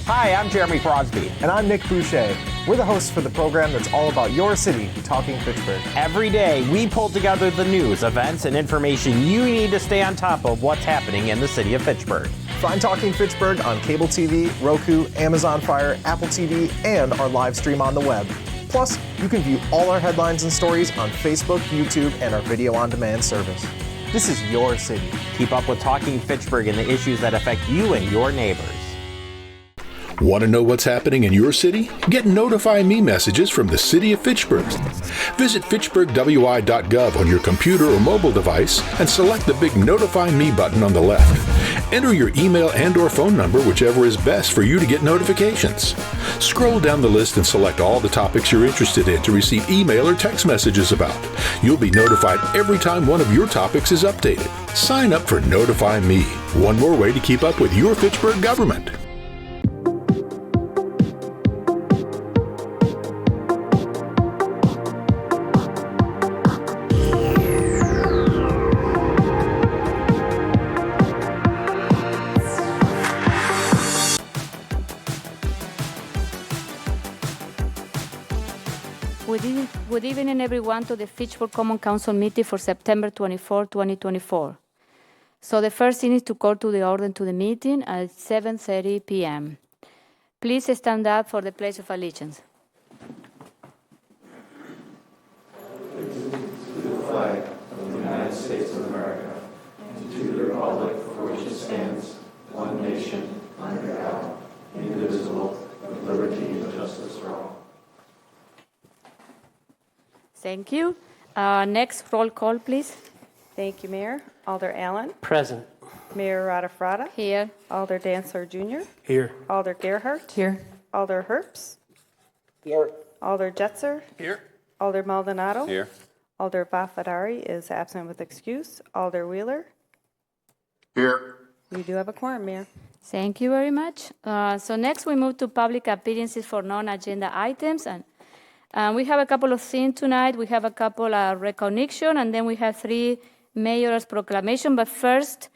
Hi, I'm Jeremy Crosby. And I'm Nick Boucher. We're the hosts for the program that's all about your city, Talking Fitchburg. Every day, we pull together the news, events, and information you need to stay on top of what's happening in the city of Fitchburg. Find Talking Fitchburg on cable TV, Roku, Amazon Fire, Apple TV, and our live stream on the web. Plus, you can view all our headlines and stories on Facebook, YouTube, and our video on demand service. This is your city. Keep up with Talking Fitchburg and the issues that affect you and your neighbors. Want to know what's happening in your city? Get Notify Me messages from the City of Fitchburg. Visit fitchburgwi.gov on your computer or mobile device and select the big Notify Me button on the left. Enter your email and/or phone number, whichever is best for you to get notifications. Scroll down the list and select all the topics you're interested in to receive email or text messages about. You'll be notified every time one of your topics is updated. Sign up for Notify Me, one more way to keep up with your Fitchburg government. Good evening, everyone, to the Fitchburg Common Council meeting for September 24, 2024. So the first thing is to call to the order to the meeting at 7:30 p.m. Please stand up for the Pledge of Allegiance. To the flag of the United States of America, and to the republic for which it stands, one nation, under God, indivisible, with liberty and justice for all. Thank you. Next, roll call, please. Thank you, Mayor. Alder Allen. Present. Mayor Radafrada. Here. Alder Dantzler Jr. Here. Alder Gerhardt. Here. Alder Herbst. Here. Alder Jetzer. Here. Alder Maldonado. Here. Alder Vafadari is absent with excuse. Alder Wheeler. Here. We do have a quorum, Mayor. Thank you very much. So next, we move to public appearances for non-agenda items. And we have a couple of things tonight. We have a couple of recognition, and then we have 3 mayor's proclamation. But first,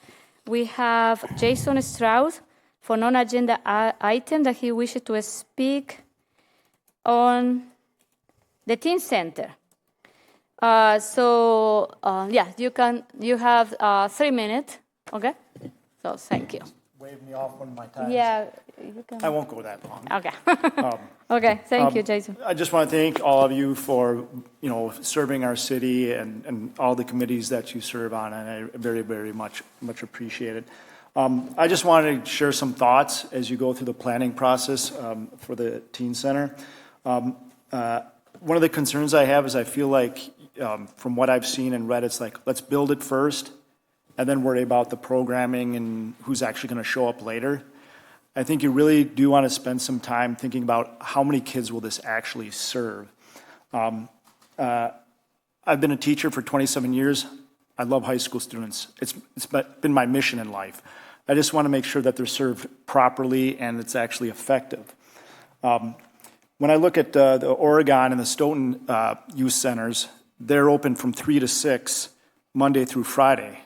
we have Jason Strauss for non-agenda item that he wishes to speak on the teen center. You have 3 minutes. Okay. So thank you. Wave me off one of my times. Yeah, you can. I won't go that long. Okay. Okay. Thank you, Jason. I just want to thank all of you for, serving our city and all the committees that you serve on, and I very, very much appreciate it. I just wanted to share some thoughts as you go through the planning process for the teen center. One of the concerns I have is I feel like, from what I've seen and read, it's like, let's build it first and then worry about the programming and who's actually going to show up later. I think you really do want to spend some time thinking about how many kids will this actually serve. I've been a teacher for 27 years. I love high school students. It's been my mission in life. I just want to make sure that they're served properly and it's actually effective. When I look at the Oregon and the Stoughton youth centers, they're open from 3 to 6, Monday through Friday.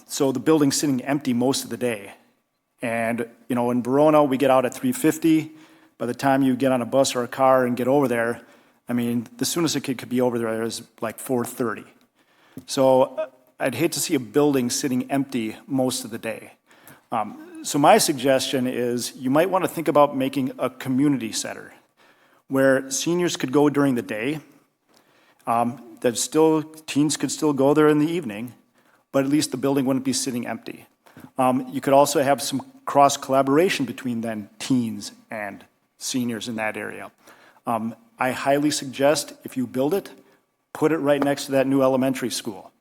So the building's sitting empty most of the day. And, in Verona, we get out at 3:50. By the time you get on a bus or a car and get over there, the soonest a kid could be over there is like 4:30. So I'd hate to see a building sitting empty most of the day. So my suggestion is you might want to think about making a community center where seniors could go during the day. Teens could still go there in the evening, but at least the building wouldn't be sitting empty. You could also have some cross-collaboration between then teens and seniors in that area. I highly suggest if you build it, put it right next to that new elementary school,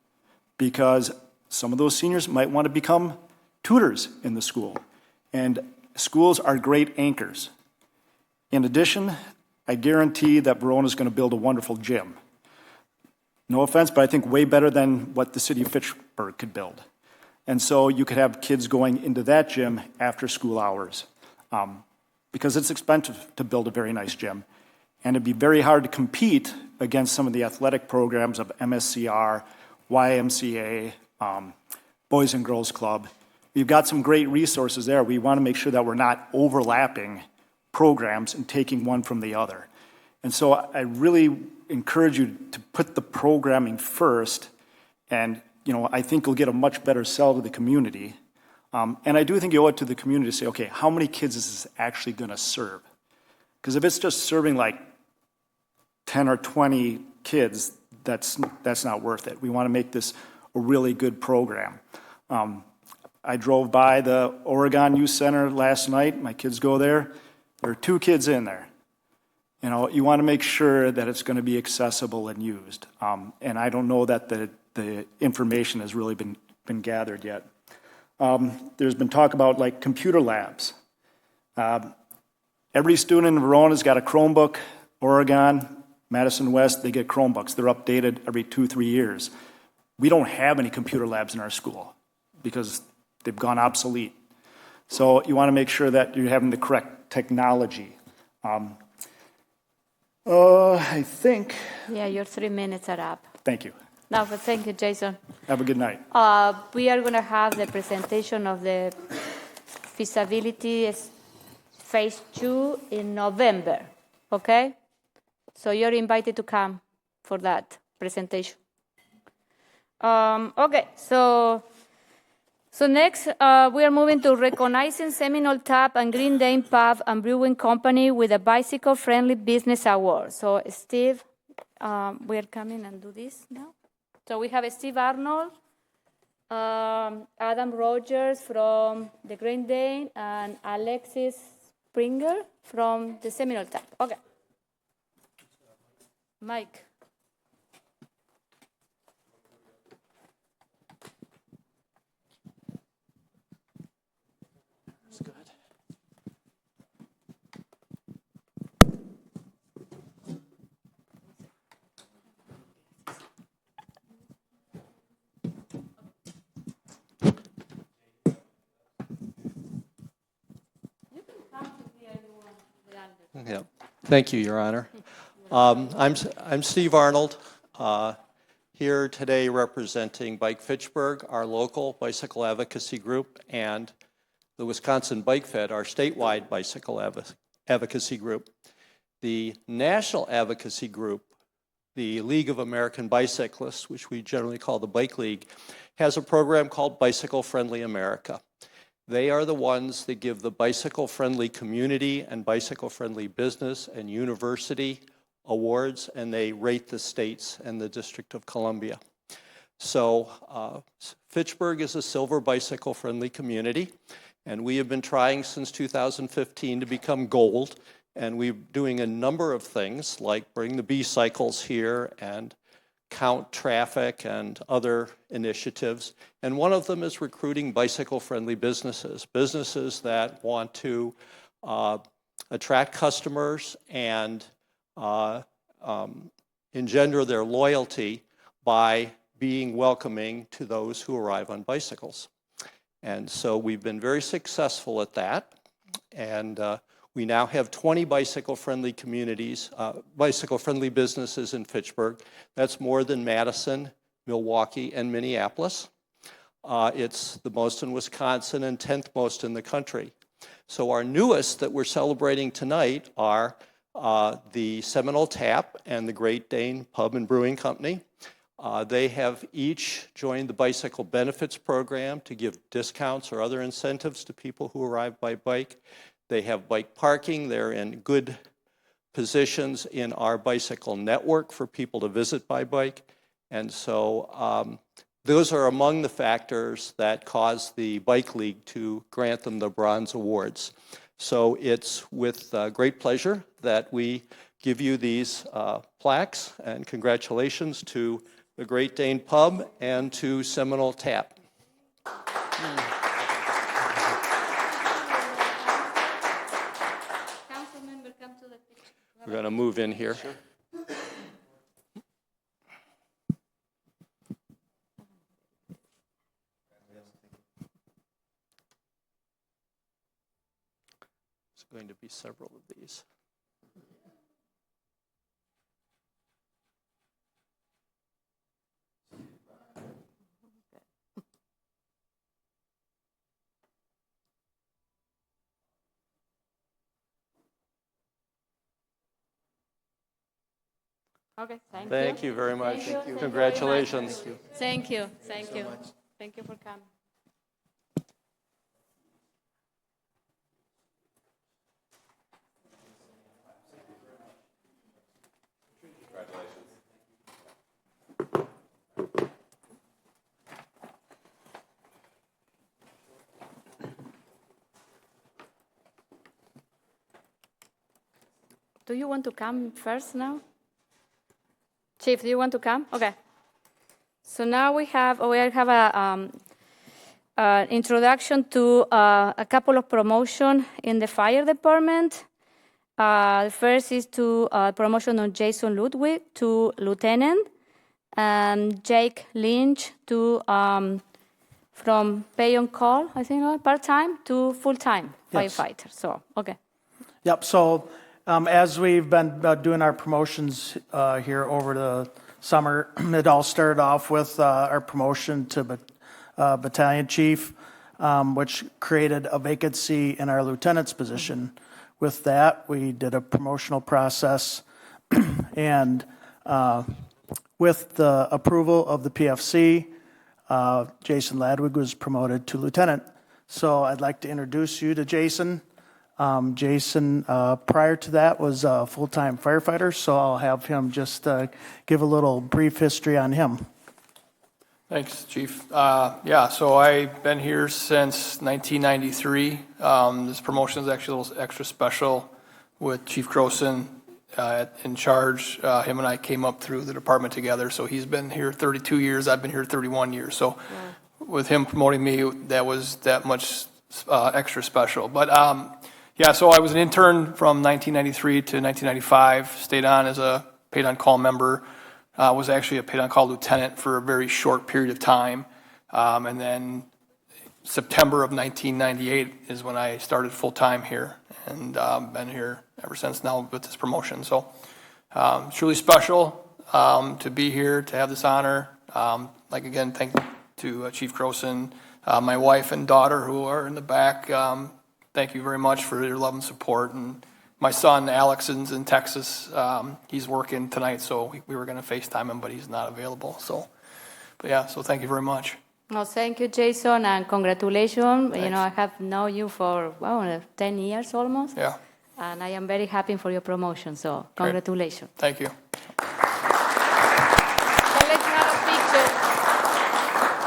because some of those seniors might want to become tutors in the school, and schools are great anchors. In addition, I guarantee that Verona is going to build a wonderful gym. No offense, but I think way better than what the city of Fitchburg could build. And so you could have kids going into that gym after school hours, because it's expensive to build a very nice gym. And it'd be very hard to compete against some of the athletic programs of MSCR, YMCA, Boys and Girls Club. we've got some great resources there. We want to make sure that we're not overlapping programs and taking one from the other. And so I really encourage you to put the programming first, and I think you'll get a much better sell to the community. And I do think you owe it to the community to say, okay, how many kids is this actually going to serve? Because if it's just serving like 10 or 20 kids, that's not worth it. We want to make this a really good program. I drove by the Oregon Youth Center last night. My kids go there. There are 2 kids in there. You want to make sure that it's going to be accessible and used. And I don't know that the information has really been gathered yet. There's been talk about like computer labs. Every student in Verona's got a Chromebook. Oregon, Madison West, they get Chromebooks. They're updated every 2-3 years. We don't have any computer labs in our school because they've gone obsolete. So you want to make sure that you're having the correct technology. I think. Yeah, your 3 minutes are up. Thank you. No, but thank you, Jason. Have a good night. We are going to have the presentation of the feasibility phase 2 in November, okay? So you're invited to come for that presentation. Okay, so next we are moving to recognizing Seminole Tap and Green Dane Pub and Brewing Company with a bicycle-friendly business award. So Steve, we are coming and do this now. So we have Steve Arnold, Adam Rogers from the Green Dane, and Alexis Springer from the Seminole Tap. Okay. Mike. That's good. Yeah. Thank you, Your Honor. I'm Steve Arnold, here today representing Bike Fitchburg, our local bicycle advocacy group, and the Wisconsin Bike Fed, our statewide bicycle advocacy group. The national advocacy group, the League of American Bicyclists, which we generally call the Bike League, has a program called Bicycle Friendly America. They are the ones that give the bicycle-friendly community and bicycle-friendly business and university awards, and they rate the states and the District of Columbia. So Fitchburg is a silver bicycle-friendly community, and we have been trying since 2015 to become gold, and we're doing a number of things like bring the B-cycles here and count traffic and other initiatives. And one of them is recruiting bicycle-friendly businesses, businesses that want to attract customers and engender their loyalty by being welcoming to those who arrive on bicycles. And so we've been very successful at that. And we now have 20 bicycle-friendly communities, bicycle-friendly businesses in Fitchburg. That's more than Madison, Milwaukee, and Minneapolis. It's the most in Wisconsin and 10th most in the country. So our newest that we're celebrating tonight are the Seminole Tap and the Great Dane Pub and Brewing Company. They have each joined the Bicycle Benefits Program to give discounts or other incentives to people who arrive by bike. They have bike parking. They're in good positions in our bicycle network for people to visit by bike. And so those are among the factors that caused the Bike League to grant them the Bronze Awards. So it's with great pleasure that we give you these plaques, and congratulations to the Great Dane Pub and to Seminole Tap. We're going to move in here. Sure. There's going to be several of these. Okay, thank you. Thank you very much. Thank you. Congratulations. Thank you. Thank you. Thank you for coming. Do you want to come first now? Chief, do you want to come? Okay. So now we have a introduction to a couple of promotion in the fire department. The first is to promotion on Jason Ludwig to lieutenant, and Jake Lynch to from pay on call, I think, part-time to full-time firefighter. So, okay. Yep. So as we've been doing our promotions here over the summer, it all started off with our promotion to battalion chief, which created a vacancy in our lieutenant's position. With that, we did a promotional process, and with the approval of the PFC, Jason Ladwig was promoted to lieutenant. So I'd like to introduce you to Jason. Jason, prior to that, was a full-time firefighter, so I'll have him just give a little brief history on him. Thanks, Chief. So I've been here since 1993. This promotion is actually a little extra special with Chief Croson in charge. Him and I came up through the department together, so he's been here 32 years. I've been here 31 years. So with him promoting me, that was that much extra special. But so I was an intern from 1993 to 1995, stayed on as a paid-on-call member, was actually a paid-on-call lieutenant for a very short period of time. And then September of 1998 is when I started full-time here, and been here ever since now with this promotion. So truly special to be here, to have this honor. Again, thank you to Chief Croson, my wife and daughter who are in the back. Thank you very much for your love and support. And my son, Alex, is in Texas. He's working tonight, so we were going to FaceTime him, but he's not available. So thank you very much. No, thank you, Jason, and congratulations. Thanks. I have known you for 10 years almost. Yeah. And I am very happy for your promotion, so congratulations. Thank you. So let's have a picture.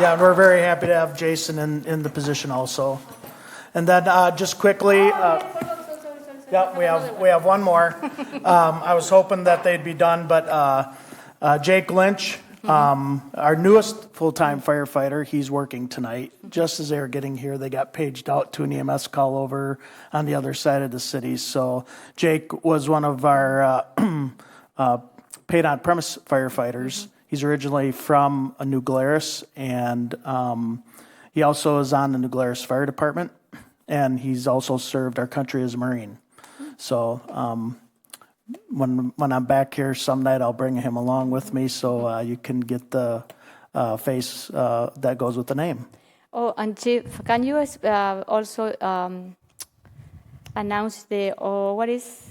Yeah, and we're very happy to have Jason in the position also. And then just quickly, we have one more. I was hoping that they'd be done, but Jake Lynch, our newest full-time firefighter, he's working tonight. Just as they were getting here, they got paged out to an EMS call over on the other side of the city. So Jake was one of our paid-on-premise firefighters. He's originally from New Glarus, and he also is on the New Glarus Fire Department, and he's also served our country as a Marine. So when I'm back here some night, I'll bring him along with me so you can get the face that goes with the name. Oh, and Chief, can you also announce what is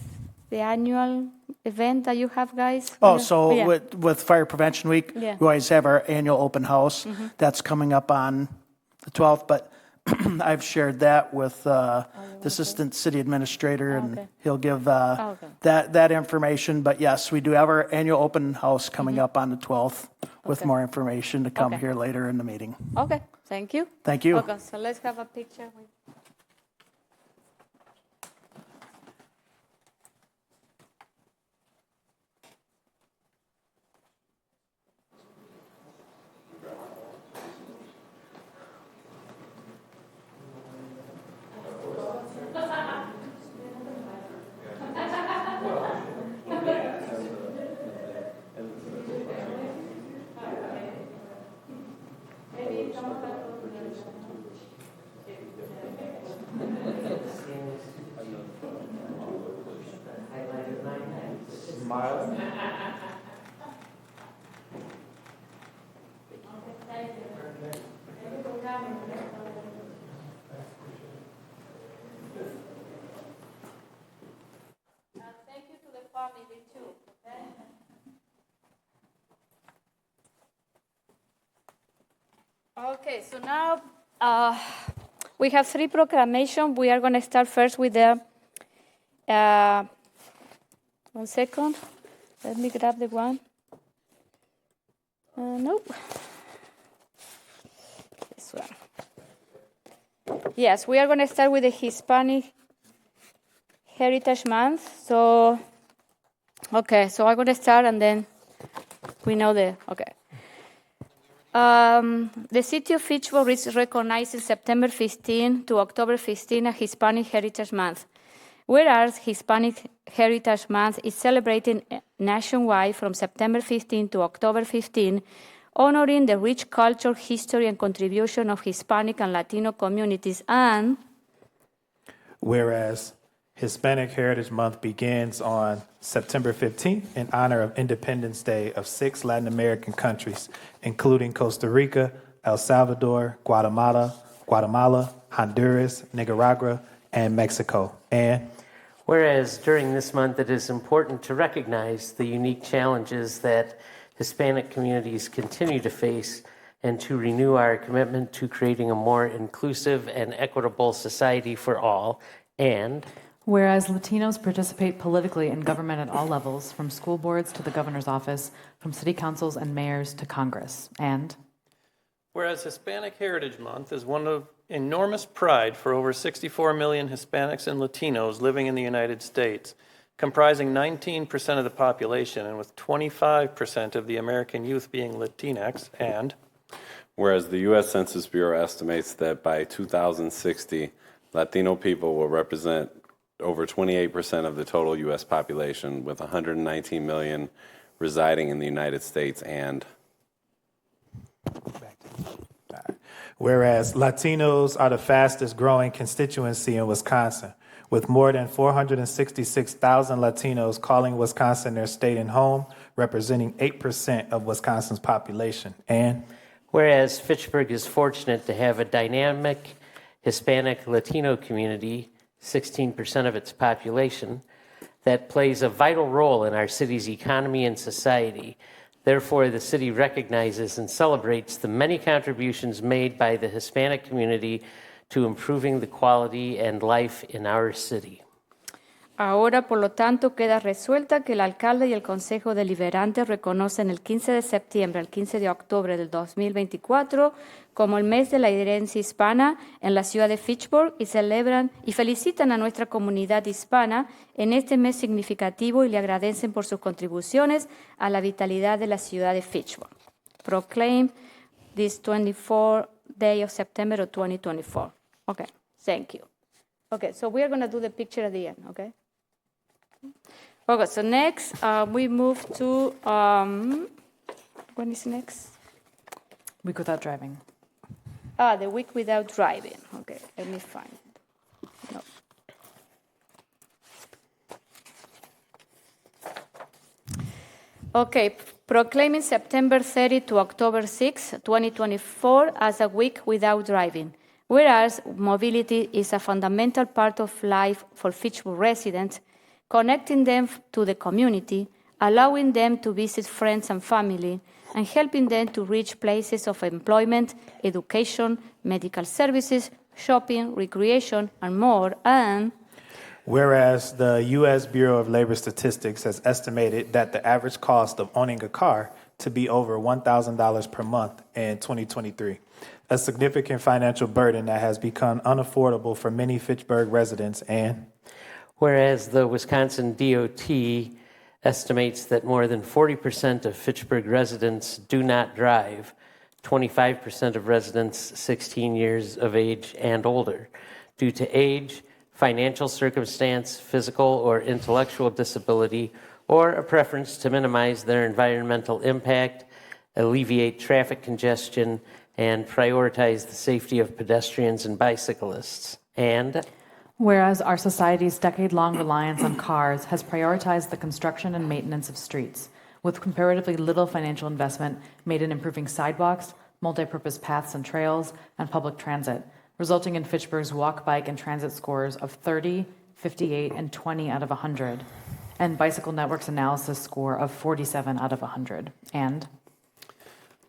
the annual event that you have, guys? With Fire Prevention Week, we always have our annual open house. That's coming up on the 12th, but I've shared that with the Assistant City Administrator, and he'll give that information. But yes, we do have our annual open house coming up on the 12th with more information to come here later in the meeting. Okay, thank you. Thank you. Okay, so let's have a picture. Thank you to the family too. Okay, so now we have three proclamations. We are going to start first with the, 1 second, let me grab the one. Nope. This one. Yes, we are going to start with the Hispanic Heritage Month. So, okay, so I'm going to start and then we know okay. The city of Fitchburg is recognizing September 15 to October 15 as Hispanic Heritage Month, whereas Hispanic Heritage Month is celebrated nationwide from September 15 to October 15, honoring the rich culture, history, and contribution of Hispanic and Latino communities, and whereas Hispanic Heritage Month begins on September 15th in honor of Independence Day of 6 Latin American countries, including Costa Rica, El Salvador, Guatemala, Honduras, Nicaragua, and Mexico. And whereas during this month it is important to recognize the unique challenges that Hispanic communities continue to face and to renew our commitment to creating a more inclusive and equitable society for all. And whereas Latinos participate politically in government at all levels, from school boards to the governor's office, from city councils and mayors to Congress. And whereas Hispanic Heritage Month is one of enormous pride for over 64 million Hispanics and Latinos living in the United States, comprising 19% of the population and with 25% of the American youth being Latinx. And whereas the U.S. Census Bureau estimates that by 2060, Latino people will represent over 28% of the total U.S. population, with 119 million residing in the United States. And whereas Latinos are the fastest growing constituency in Wisconsin, with more than 466,000 Latinos calling Wisconsin their state and home, representing 8% of Wisconsin's population. And whereas Fitchburg is fortunate to have a dynamic Hispanic Latino community, 16% of its population, that plays a vital role in our city's economy and society. Therefore, the city recognizes and celebrates the many contributions made by the Hispanic community to improving the quality and life in our city. Ahora, por lo tanto, queda resuelta que el alcalde y el Consejo Deliberante reconocen el 15 de septiembre al 15 de octubre del 2024 como el mes de la herencia hispana en la ciudad de Fitchburg y celebran y felicitan a nuestra comunidad hispana en este mes significativo y le agradecen por sus contribuciones a la vitalidad de la ciudad de Fitchburg. Proclaim this 24th day of September of 2024. Okay, thank you. Okay, so we are going to do the picture at the end, okay? Okay, so next we move to, when is next? Week Without Driving. The week without driving. Okay, let me find it. No. Okay, proclaiming September 30 to October 6, 2024 as a week without driving. Whereas mobility is a fundamental part of life for Fitchburg residents, connecting them to the community, allowing them to visit friends and family, and helping them to reach places of employment, education, medical services, shopping, recreation, and more. And whereas the U.S. Bureau of Labor Statistics has estimated that the average cost of owning a car to be over $1,000 per month in 2023, a significant financial burden that has become unaffordable for many Fitchburg residents. And whereas the Wisconsin DOT estimates that more than 40% of Fitchburg residents do not drive, 25% of residents 16 years of age and older, due to age, financial circumstance, physical or intellectual disability, or a preference to minimize their environmental impact, alleviate traffic congestion, and prioritize the safety of pedestrians and bicyclists. And whereas our society's decade-long reliance on cars has prioritized the construction and maintenance of streets, with comparatively little financial investment made in improving sidewalks, multi-purpose paths and trails, and public transit, resulting in Fitchburg's walk, bike, and transit scores of 30, 58, and 20 out of 100, and Bicycle Network's analysis score of 47 out of 100. And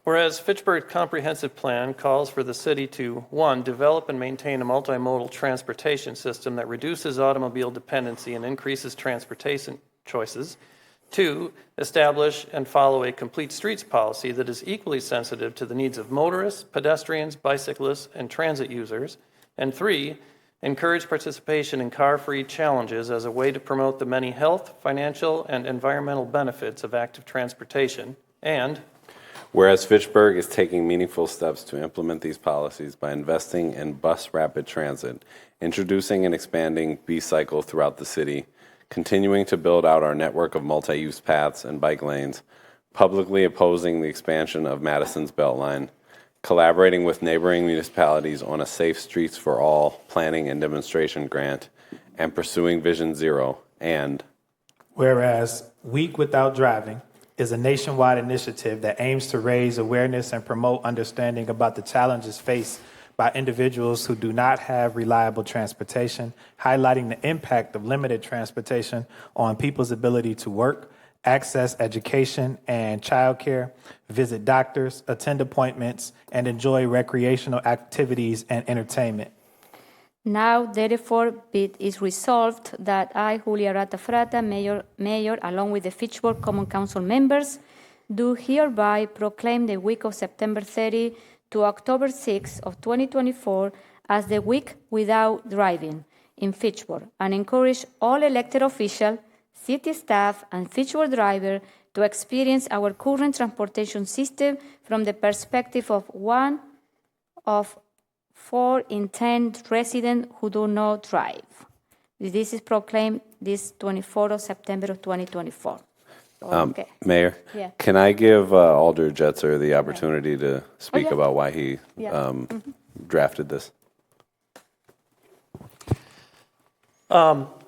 Whereas Fitchburg Comprehensive Plan calls for the city to, 1, develop and maintain a multimodal transportation system that reduces automobile dependency and increases transportation choices. 2, establish and follow a complete streets policy that is equally sensitive to the needs of motorists, pedestrians, bicyclists, and transit users. And 3, encourage participation in car-free challenges as a way to promote the many health, financial, and environmental benefits of active transportation. And whereas Fitchburg is taking meaningful steps to implement these policies by investing in bus rapid transit, introducing and expanding B-cycle throughout the city, continuing to build out our network of multi-use paths and bike lanes, publicly opposing the expansion of Madison's Beltline, collaborating with neighboring municipalities on a Safe Streets for All planning and demonstration grant, and pursuing Vision Zero. And whereas Week Without Driving is a nationwide initiative that aims to raise awareness and promote understanding about the challenges faced by individuals who do not have reliable transportation, highlighting the impact of limited transportation on people's ability to work, access education and childcare, visit doctors, attend appointments, and enjoy recreational activities and entertainment. Now, therefore, be it is resolved that I, Julia Ratafrata, Mayor, along with the Fitchburg Common Council members, do hereby proclaim the week of September 30 to October 6 of 2024 as the week without driving in Fitchburg, and encourage all elected officials, city staff, and Fitchburg driver to experience our current transportation system from the perspective of one of 4 in 10 residents who do not drive. This is proclaimed this 24th of September of 2024. Okay. Mayor, Yeah. can I give Alder Jetzer the opportunity to speak about why he drafted this?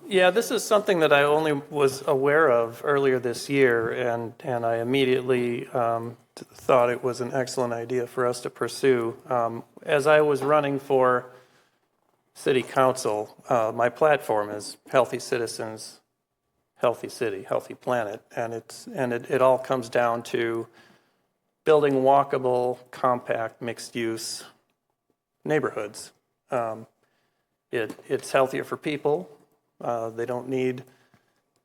Yeah, this is something that I only was aware of earlier this year, and I immediately thought it was an excellent idea for us to pursue. As I was running for city council, my platform is Healthy Citizens, Healthy City, Healthy Planet, and it all comes down to building walkable, compact, mixed-use neighborhoods. It's healthier for people. They don't need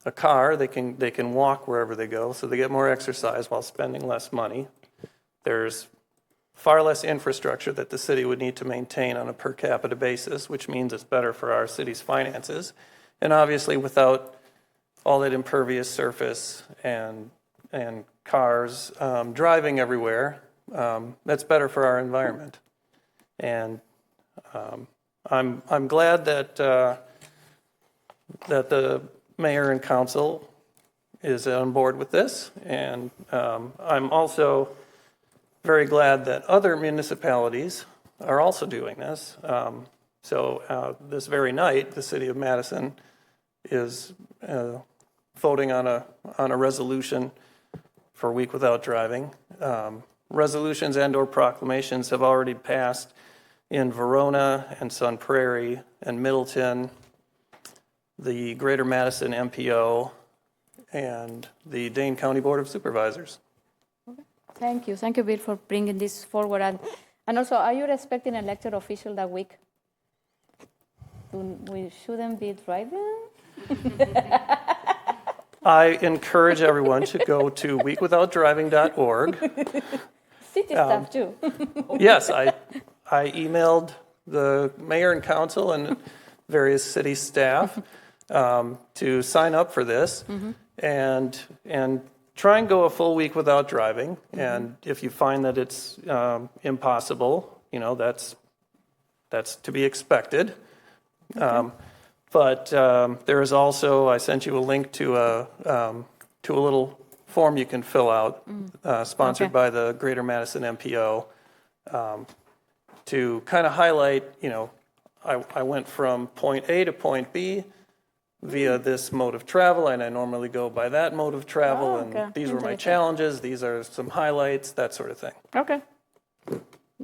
a car. They can walk wherever they go, so they get more exercise while spending less money. There's far less infrastructure that the city would need to maintain on a per capita basis, which means it's better for our city's finances. And obviously, without all that impervious surface and cars driving everywhere, that's better for our environment. And I'm glad that the mayor and council is on board with this, and I'm also very glad that other municipalities are also doing this. So this very night, the city of Madison is voting on a resolution for a week without driving. Resolutions and/or proclamations have already passed in Verona and Sun Prairie and Middleton, the Greater Madison MPO, and the Dane County Board of Supervisors. Okay. Thank you, Bill, for bringing this forward. And also, are you expecting an elected official that week? We shouldn't be driving? I encourage everyone to go to weekwithoutdriving.org. City staff, too. Yes, I emailed the mayor and council and various city staff to sign up for this, and try and go a full week without driving. And if you find that it's impossible, that's to be expected. Okay. But there is also, I sent you a link to a little form you can fill out, sponsored by the Greater Madison MPO, to kind of highlight, I went from point A to point B via this mode of travel, and I normally go by that mode of travel, and these were my challenges, these are some highlights, that sort of thing. Okay.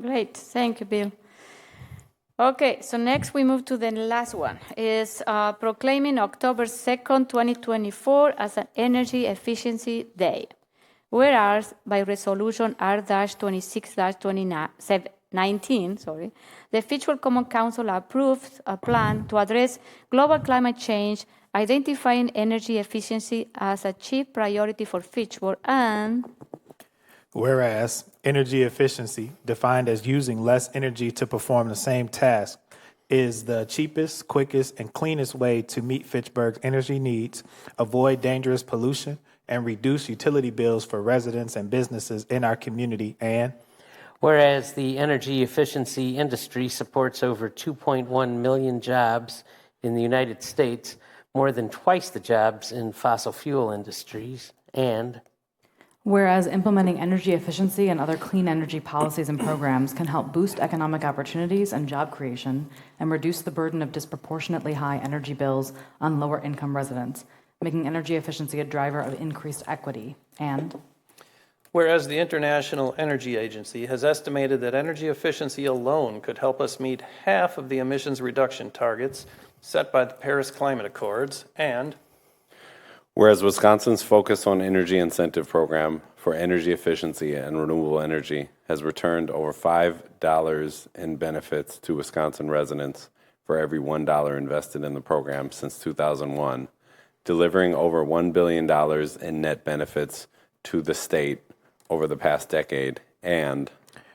Great. Thank you, Bill. Okay, so next we move to the last one, is proclaiming October 2nd, 2024 as an Energy Efficiency Day. Whereas by Resolution R-26-19, the Fitchburg Common Council approved a plan to address global climate change, identifying energy efficiency as a chief priority for Fitchburg, and whereas energy efficiency, defined as using less energy to perform the same task, is the cheapest, quickest, and cleanest way to meet Fitchburg's energy needs, avoid dangerous pollution, and reduce utility bills for residents and businesses in our community, and whereas the energy efficiency industry supports over 2.1 million jobs in the United States, more than twice the jobs in fossil fuel industries, and whereas implementing energy efficiency and other clean energy policies and programs can help boost economic opportunities and job creation and reduce the burden of disproportionately high energy bills on lower income residents, making energy efficiency a driver of increased equity, and whereas the International Energy Agency has estimated that energy efficiency alone could help us meet half of the emissions reduction targets set by the Paris Climate Accords, and whereas Wisconsin's Focus on Energy Incentive Program for energy efficiency and renewable energy has returned over $5 in benefits to Wisconsin residents for every $1 invested in the program since 2001, delivering over $1 billion in net benefits to the state over the past decade, and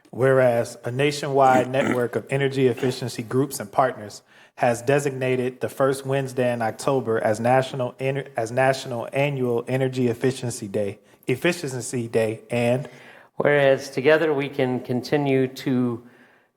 whereas a nationwide network of energy efficiency groups and partners has designated the first Wednesday in October as National Annual Energy Efficiency Day, and whereas together we can continue to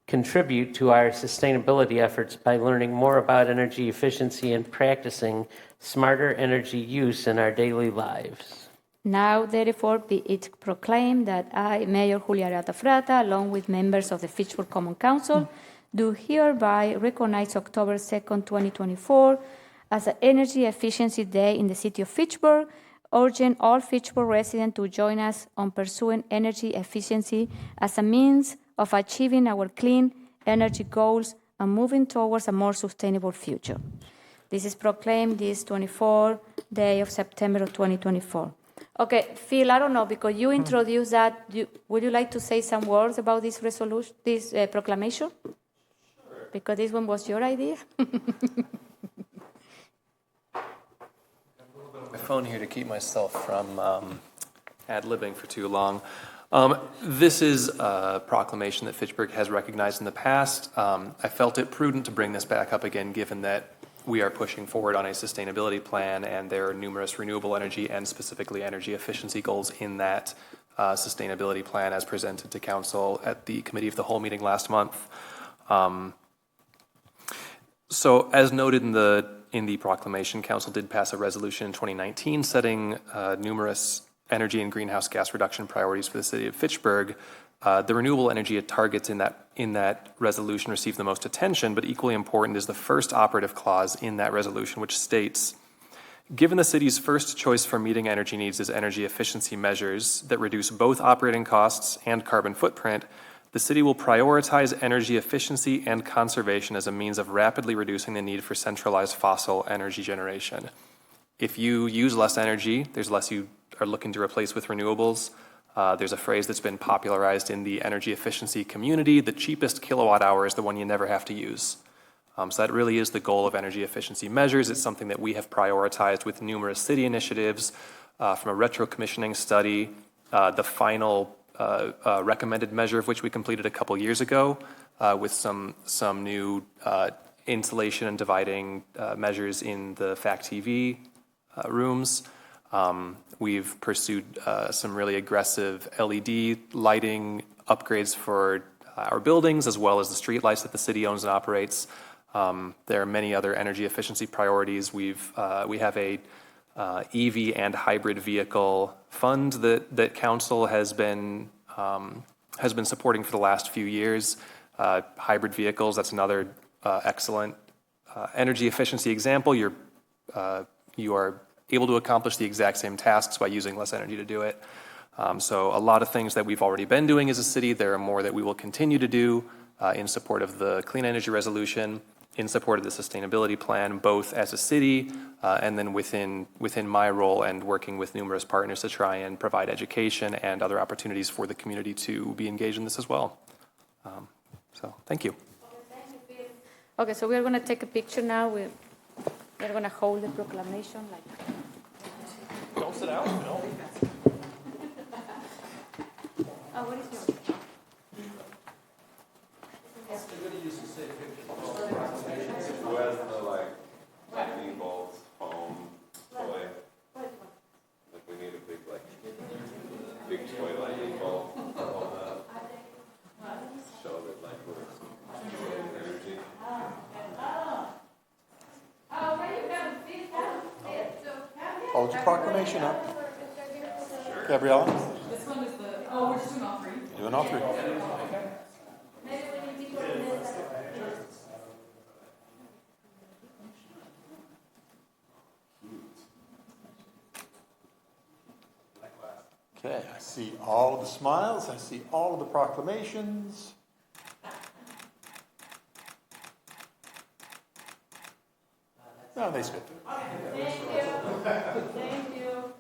contribute to our sustainability efforts by learning more about energy efficiency and practicing smarter energy use in our daily lives. now therefore be it proclaimed that I, Mayor Julia Arata Frata, along with members of the Fitchburg Common Council, do hereby recognize October 2nd, 2024 as an Energy Efficiency Day in the city of Fitchburg, urging all Fitchburg residents to join us on pursuing energy efficiency as a means of achieving our clean energy goals and moving towards a more sustainable future. This is proclaimed this 24th day of September of 2024. Okay, Phil, I don't know, because you introduced that, would you like to say some words about this resolution, this proclamation? Sure. Because this one was your idea. My phone here to keep myself from ad-libbing for too long. This is a proclamation that Fitchburg has recognized in the past. I felt it prudent to bring this back up again, given that we are pushing forward on a sustainability plan, and there are numerous renewable energy and specifically energy efficiency goals in that sustainability plan as presented to Council at the Committee of the Whole meeting last month. So as noted in the proclamation, Council did pass a resolution in 2019 setting numerous energy and greenhouse gas reduction priorities for the city of Fitchburg. The renewable energy targets in that resolution receive the most attention, but equally important is the first operative clause in that resolution, which states, given the city's first choice for meeting energy needs is energy efficiency measures that reduce both operating costs and carbon footprint, the city will prioritize energy efficiency and conservation as a means of rapidly reducing the need for centralized fossil energy generation. If you use less energy, there's less you are looking to replace with renewables. There's a phrase that's been popularized in the energy efficiency community: the cheapest kilowatt hour is the one you never have to use. So that really is the goal of energy efficiency measures. It's something that we have prioritized with numerous city initiatives, from a retro-commissioning study, the final recommended measure of which we completed a couple years ago, with some new insulation and dividing measures in the FACTv rooms. We've pursued some really aggressive LED lighting upgrades for our buildings, as well as the street lights that the city owns and operates. There are many other energy efficiency priorities. We have a EV and hybrid vehicle fund that Council has been supporting for the last few years. Hybrid vehicles, that's another excellent energy efficiency example. You are able to accomplish the exact same tasks by using less energy to do it. So a lot of things that we've already been doing as a city. There are more that we will continue to do in support of the clean energy resolution. in support of the sustainability plan, both as a city and then within my role and working with numerous partners to try and provide education and other opportunities for the community to be engaged in this as well. So thank you. Okay, so we're going to take a picture now. We're going to hold the proclamation. Don't sit down. No. Oh, what is yours? Who has the lightning bolts, foam, toy? We need a big toy lightning bolt. Show that we're energy. Hold your proclamation up. Gabriella? This one is the, oh, we're just doing all three? Doing all three. Okay, I see all of the smiles. I see all of the proclamations. No, they skipped it. Thank you. Thank you.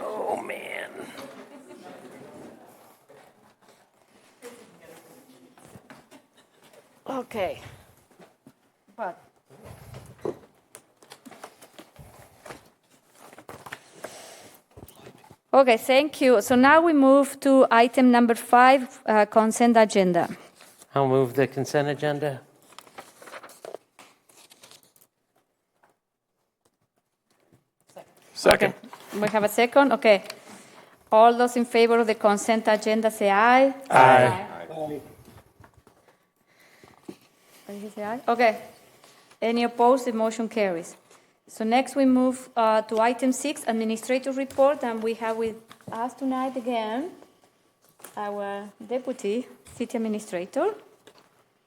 Oh, man. Okay. What? Okay, thank you. So now we move to item number 5, consent agenda. I'll move the consent agenda. Second. Okay. We have a second? Okay. All those in favor of the consent agenda say aye. Aye. Did you say aye? Okay. Any opposed? The motion carries. So next we move to item 6, administrative report, and we have with us tonight again our deputy city administrator.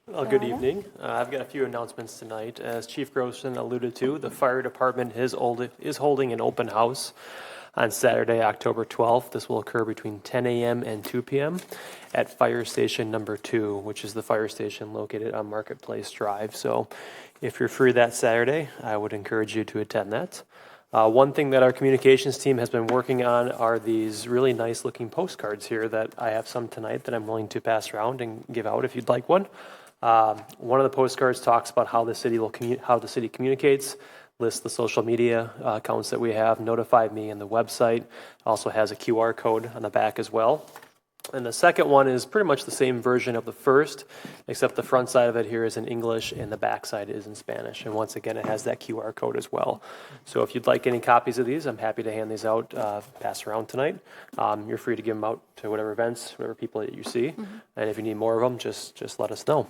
Well, good evening. I've got a few announcements tonight. As Chief Grossen alluded to, the fire department is holding an open house on Saturday, October 12th. This will occur between 10 a.m. and 2 p.m. at Fire Station number 2, which is the fire station located on Marketplace Drive. So if you're free that Saturday, I would encourage you to attend that. One thing that our communications team has been working on are these really nice looking postcards here that I have some tonight that I'm willing to pass around and give out if you'd like one. One of the postcards talks about how the city communicates, lists the social media accounts that we have, Notify Me, and the website. Also has a QR code on the back as well. And the second one is pretty much the same version of the first, except the front side of it here is in English and the back side is in Spanish. And once again, it has that QR code as well. So if you'd like any copies of these, I'm happy to hand these out, pass around tonight. You're free to give them out to whatever events, whatever people that you see. Mm-hmm. And if you need more of them, just let us know.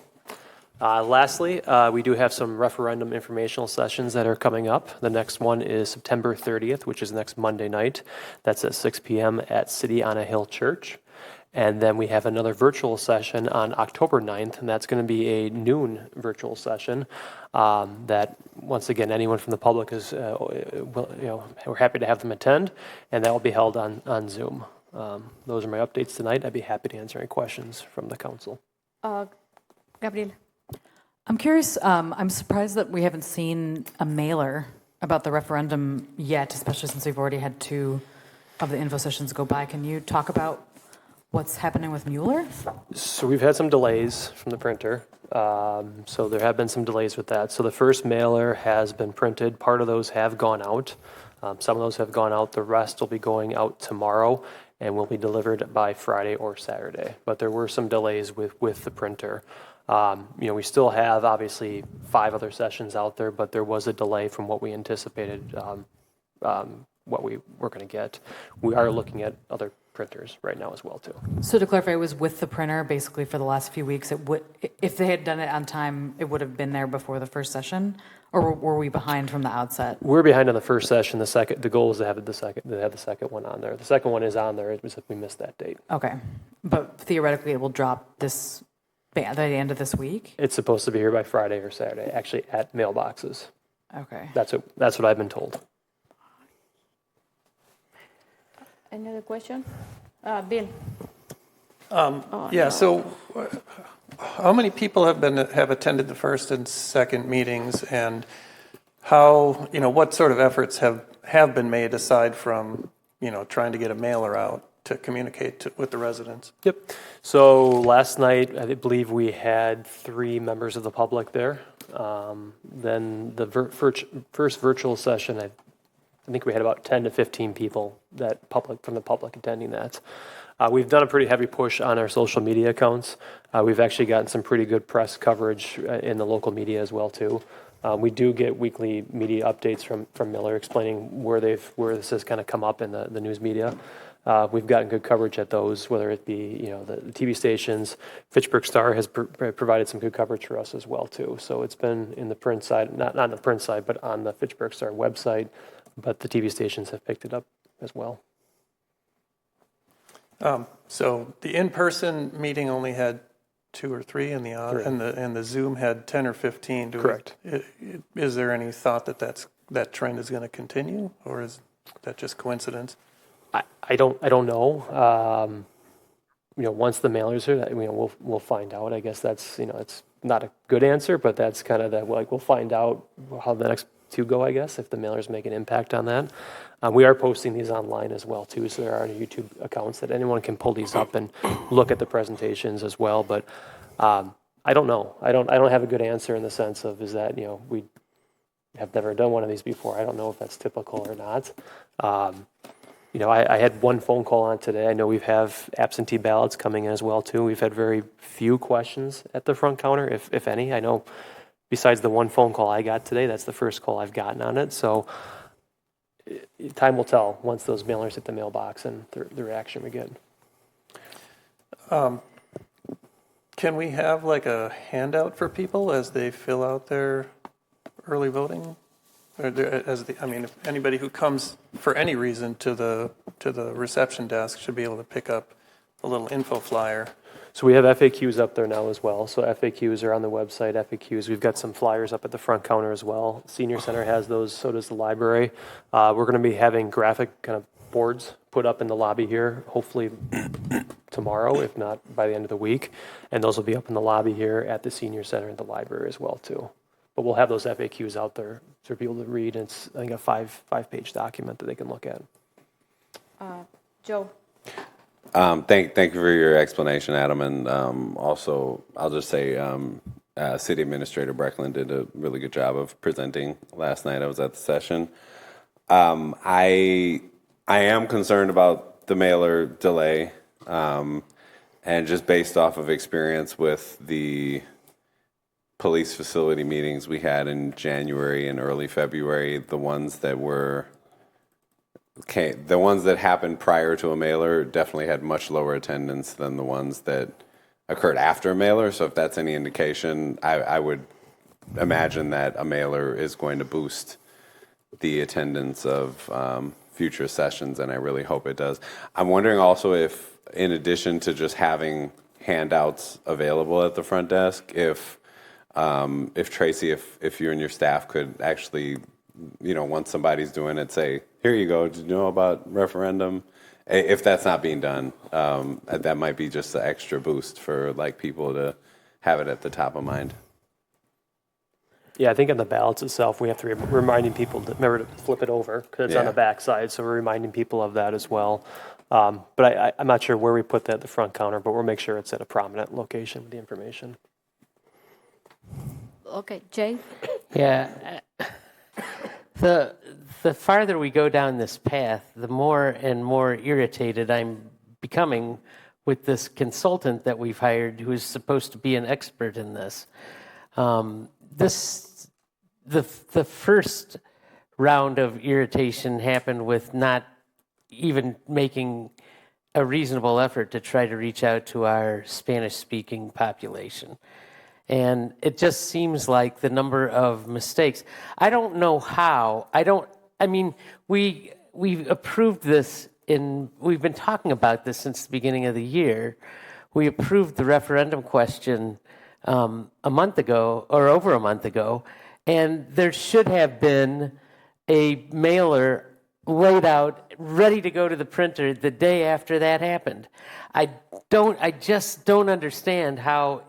Lastly, we do have some referendum informational sessions that are coming up. The next one is September 30th, which is next Monday night. That's at 6 p.m. at City on a Hill Church. And then we have another virtual session on October 9th, and that's going to be a noon virtual session that, once again, anyone from the public is, we're happy to have them attend, and that will be held on Zoom. Those are my updates tonight. I'd be happy to answer any questions from the council. Gabriel. I'm curious, I'm surprised that we haven't seen a mailer about the referendum yet, especially since we've already had 2 of the info sessions go by. Can you talk about what's happening with Mueller? So we've had some delays from the printer. So there have been some delays with that. So the first mailer has been printed. Part of those have gone out. Some of those have gone out. The rest will be going out tomorrow and will be delivered by Friday or Saturday. But there were some delays with the printer. We still have, obviously, 5 other sessions out there, but there was a delay from what we anticipated, what we were going to get. We are looking at other printers right now as well, too. So to clarify, it was with the printer basically for the last few weeks. If they had done it on time, it would have been there before the first session, or were we behind from the outset? We're behind on the first session. The goal is to have the second one on there. The second one is on there. It was we missed that date. Okay, but theoretically, it will drop this By the end of this week? It's supposed to be here by Friday or Saturday, actually at mailboxes. Okay. That's what I've been told. Any other question? Bill. So how many people have attended the first and second meetings, and how, what sort of efforts have been made aside from, trying to get a mailer out to communicate with the residents? Yep. So last night, I believe we had 3 members of the public there. Then the first virtual session, I think we had about 10 to 15 people from the public attending that. We've done a pretty heavy push on our social media accounts. We've actually gotten some pretty good press coverage in the local media as well too. We do get weekly media updates from Miller explaining where this has kind of come up in the news media. We've gotten good coverage at those, whether it be the TV stations. Fitchburg Star has provided some good coverage for us as well too. So it's been in the print side, not on the print side, but on the Fitchburg Star website. But the TV stations have picked it up as well. So the in-person meeting only had 2 or 3, and the Zoom had 10 or 15. Correct. Is there any thought that trend is going to continue, or is that just coincidence? I don't know. Once the mailers are, we'll find out. I guess that's it's not a good answer, but that's kind of we'll find out how the next 2 go. I guess if the mailers make an impact on that. We are posting these online as well too, so there are YouTube accounts that anyone can pull these up and look at the presentations as well. But I don't know. I don't have a good answer in the sense of is that we have never done one of these before. I don't know if that's typical or not. I had 1 phone call on today. I know we have absentee ballots coming in as well too. We've had very few questions at the front counter, if any. I know besides the 1 phone call I got today, that's the first call I've gotten on it. So time will tell once those mailers hit the mailbox and the reaction we get. Can we have like a handout for people as they fill out their early voting? If anybody who comes for any reason to the reception desk should be able to pick up a little info flyer. So we have FAQs up there now as well. So FAQs are on the website. FAQs, we've got some flyers up at the front counter as well. Senior Center has those, so does the library. We're going to be having graphic kind of boards put up in the lobby here, hopefully tomorrow, if not by the end of the week. And those will be up in the lobby here at the Senior Center and the library as well too. But we'll have those FAQs out there for people to read. It's, I think, a five-page document that they can look at. Joe. Thank you for your explanation, Adam. And also, I'll just say City Administrator Brecklin did a really good job of presenting last night. I was at the session. I am concerned about the mailer delay, and just based off of experience with the police facility meetings we had in January and early February, the ones that happened prior to a mailer definitely had much lower attendance than the ones that occurred after a mailer. So if that's any indication, I would imagine that a mailer is going to boost the attendance of future sessions, and I really hope it does. I'm wondering also if, in addition to just having handouts available at the front desk, if Tracy, if you and your staff could actually, once somebody's doing it, say, here you go, did you know about referendum? If that's not being done, that might be just an extra boost for people to have it at the top of mind. Yeah, I think on the ballots itself, we have to be reminding people to remember to flip it over because it's on the back side. So we're reminding people of that as well. But I'm not sure where we put that at the front counter, but we'll make sure it's at a prominent location with the information. Okay, Jay? Yeah. The farther we go down this path, the more and more irritated I'm becoming with this consultant that we've hired who is supposed to be an expert in this. The first round of irritation happened with not even making a reasonable effort to try to reach out to our Spanish-speaking population. And it just seems like the number of mistakes. I don't know how. We've approved this we've been talking about this since the beginning of the year, we approved the referendum question a month ago, or over a month ago, and there should have been a mailer laid out, ready to go to the printer the day after that happened. I just don't understand how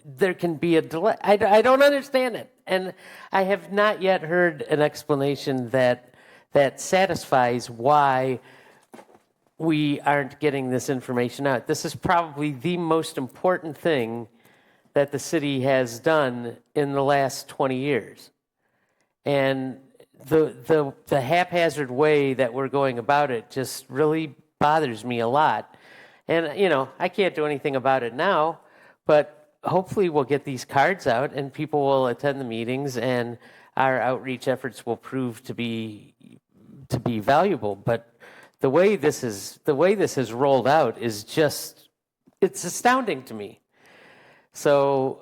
there can be a delay. I don't understand it. And I have not yet heard an explanation that satisfies why we aren't getting this information out. This is probably the most important thing that the city has done in the last 20 years. And the haphazard way that we're going about it just really bothers me a lot. And, you know, I can't do anything about it now, but hopefully we'll get these cards out and people will attend the meetings and our outreach efforts will prove to be valuable. But the way this is rolled out is just, it's astounding to me. So,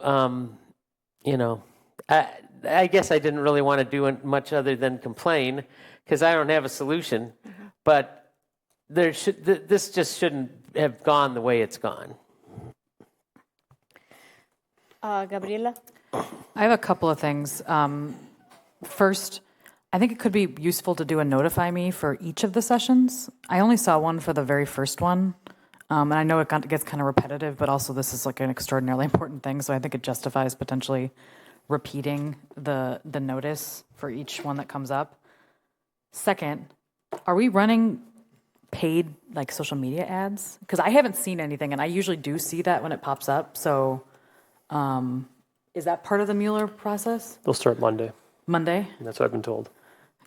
you know, I guess I didn't really want to do much other than complain because I don't have a solution. But this just shouldn't have gone the way it's gone. Gabriela? I have a couple of things. First, I think it could be useful to do a notify me for each of the sessions. I only saw one for the very first one. And I know it gets kind of repetitive, but also this is like an extraordinarily important thing, so I think it justifies potentially repeating the notice for each one that comes up. Second, are we running paid like social media ads? Because I haven't seen anything, and I usually do see that when it pops up. So is that part of the Mueller process? They'll start Monday. Monday? That's what I've been told.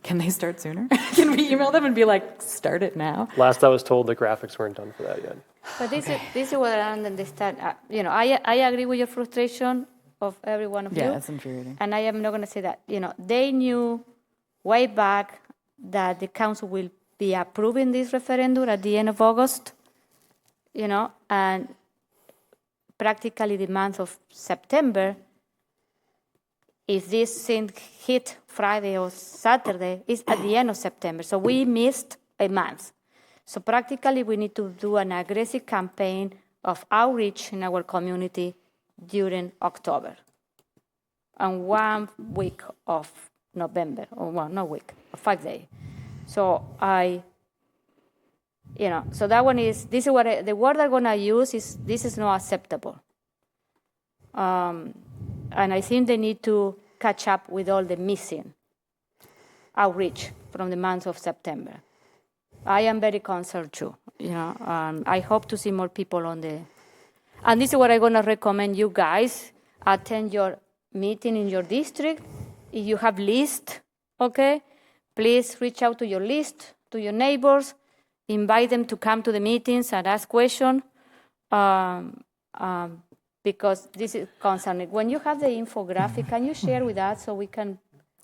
Can they start sooner? Can we email them and be like, start it now? Last I was told, the graphics weren't done for that yet. But this is what I don't understand. You know, I agree with your frustration of every one of you. Yeah, it's infuriating. And I am not going to say that. You know, they knew way back that the council will be approving this referendum at the end of August. You know, and practically the month of September, if this thing hit Friday or Saturday, is at the end of September. So we missed a month. So practically we need to do an aggressive campaign of outreach in our community during October. And 1 week of November, or well, not week, 5 days. So so that one is, this is what the word I'm going to use is, this is not acceptable. And I think they need to catch up with all the missing outreach from the month of September. I am very concerned too. You know, I hope to see more people on the. And this is what I'm going to recommend you guys attend your meeting in your district. If you have list, okay, please reach out to your list, to your neighbors, invite them to come to the meetings and ask questions. Because this is concerning. When you have the infographic, can you share with us so we can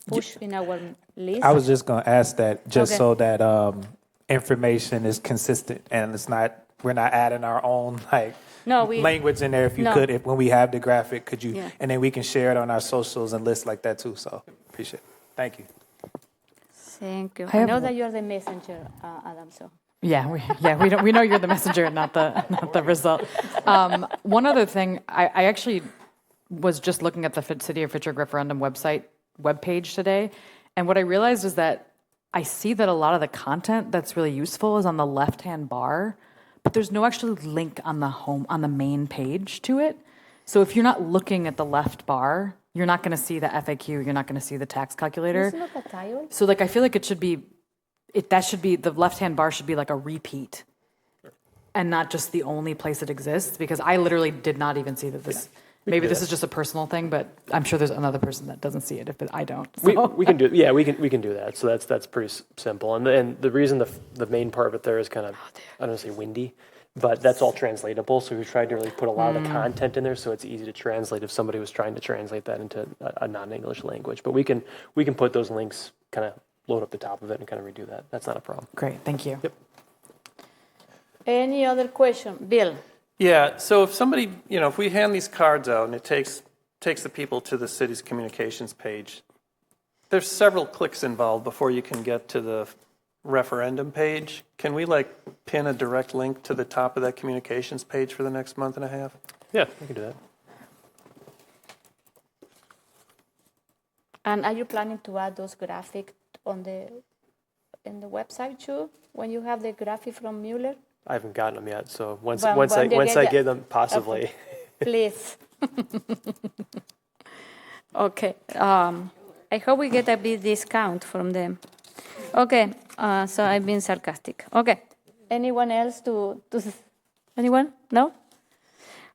push in our list? I was just going to ask that just so that information is consistent and we're not adding our own language in there. If you could, when we have the graphic, could you, and then we can share it on our socials and lists like that too. So appreciate it. Thank you. Thank you. I know that you're the messenger, Adam. So. We know you're the messenger and not the result. One other thing, I actually was just looking at the City of Fitchburg referendum webpage today, and what I realized is that I see that a lot of the content that's really useful is on the left-hand bar, but there's no actual link on the main page to it. So if you're not looking at the left bar, you're not going to see the FAQ, you're not going to see the tax calculator. It's not a tile. So I feel like it should be. The left-hand bar should be like a repeat and not just the only place it exists, because I literally did not even see that this, maybe this is just a personal thing, but I'm sure there's another person that doesn't see it if I don't. So. We can do, we can do that. So that's pretty simple. And the reason the main part of it there is kind of, I don't want to say windy, but that's all translatable. So we tried to really put a lot of the content in there so it's easy to translate if somebody was trying to translate that into a non-English language. But we can put those links kind of load up the top of it and kind of redo that. That's not a problem. Great, thank you. Yep. Any other question? Bill? Yeah, so if somebody, if we hand these cards out and it takes the people to the city's communications page, there's several clicks involved before you can get to the referendum page, can we pin a direct link to the top of that communications page for the next month and a half? Yeah, we can do that. And are you planning to add those graphics in the website too, when you have the graphic from Mueller? I haven't gotten them yet, so once When I get them, possibly. Okay. Please. Okay. I hope we get a big discount from them. Okay. So I've been sarcastic. Okay. Anyone else anyone? No?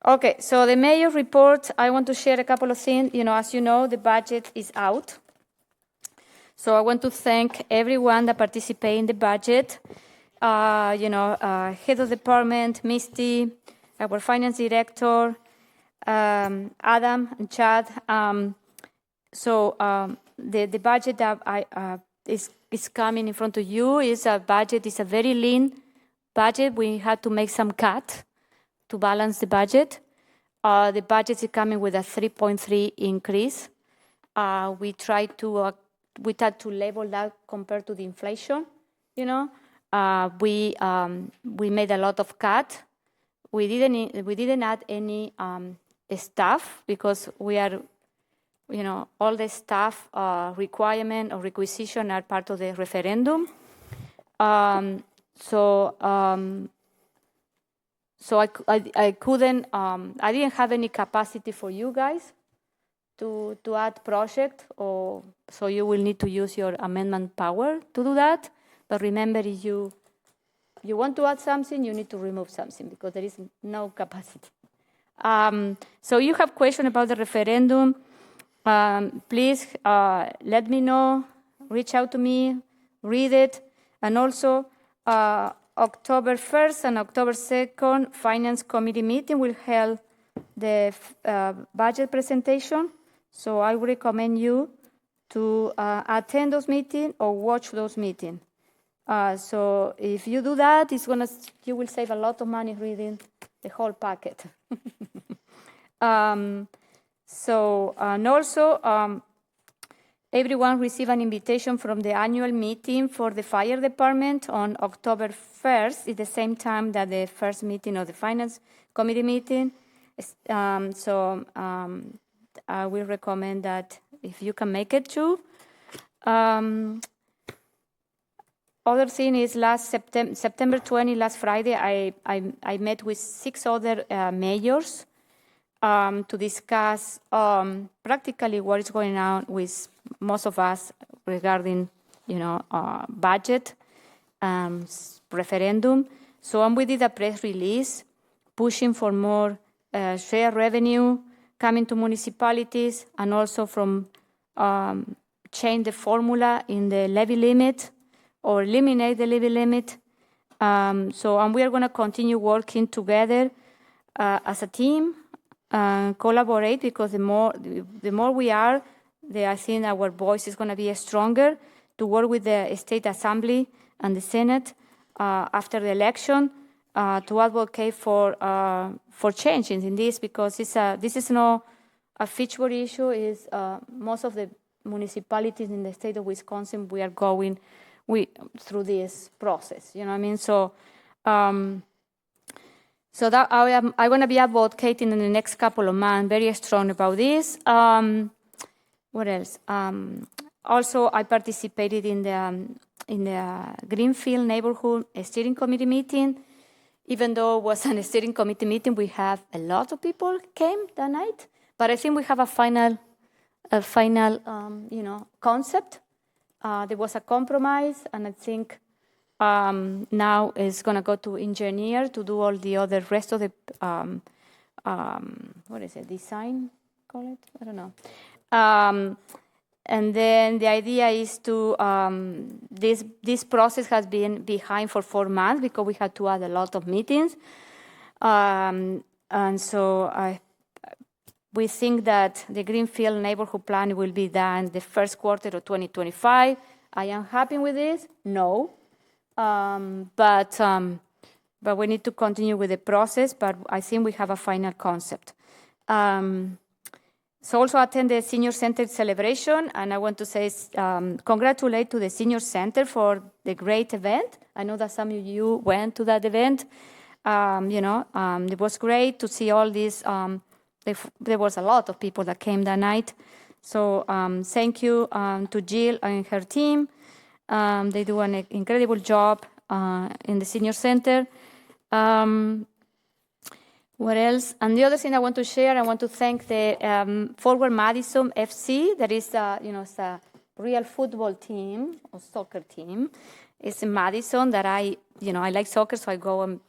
Okay. So the mayor's report, I want to share a couple of things. As you know, the budget is out. So I want to thank everyone that participated in the budget. Head of department, Misty, our finance director, Adam and Chad. The budget that is coming in front of you is a very lean budget. We had to make some cut to balance the budget. The budget is coming with a 3.3 increase. We tried to level that compared to the inflation. We made a lot of cut. We didn't add any staff because we are, all the staff requirement or requisition are part of the referendum. So I couldn't, I didn't have any capacity for you guys to add project, so you will need to use your amendment power to do that. But remember, if you want to add something, you need to remove something because there is no capacity. So you have questions about the referendum, please let me know, reach out to me, read it. And also, October 1st and October 2nd, Finance Committee meeting will hold the budget presentation. So I would recommend you to attend those meetings or watch those meetings. So if you do that, you will save a lot of money reading the whole packet. And also, everyone received an invitation from the annual meeting for the fire department on October 1st. It's the same time that the first meeting of the finance committee meeting. I will recommend that if you can make it too. Other thing is last September 20, last Friday, I met with 6 other mayors to discuss practically what is going on with most of us regarding, budget, referendum. So we did a press release pushing for more share revenue coming to municipalities, and also from change the formula in the levy limit or eliminate the levy limit. We are going to continue working together as a team, collaborate, because the more we are, I think our voice is going to be stronger to work with the State Assembly and the Senate after the election to advocate for changes in this, because this is not a Fitchburg issue. Is most of the municipalities in the state of Wisconsin, we are going through this process. You know what I mean? So that I'm going to be advocating in the next couple of months very strong about this. What else? Also, I participated in the Greenfield Neighborhood Steering Committee meeting. Even though it was a steering committee meeting, we have a lot of people came that night. But I think we have a final concept. There was a compromise, and I think now it's going to go to engineer to do all the other rest of the design, call it? I don't know. And then the idea is to, this process has been behind for 4 months because we had to add a lot of meetings. And so we think that the Greenfield Neighborhood Plan will be done the first quarter of 2025. I am happy with this? No. But we need to continue with the process, but I think we have a final concept. So also attend the Senior Center celebration, and I want to say congratulate to the Senior Center for the great event. I know that some of you went to that event. It was great to see all these. There was a lot of people that came that night. So thank you to Jill and her team. They do an incredible job in the Senior Center. What else? And the other thing I want to share, I want to thank the Forward Madison FC. That is, it's a real football team or soccer team. It's in Madison that I like soccer, so I go and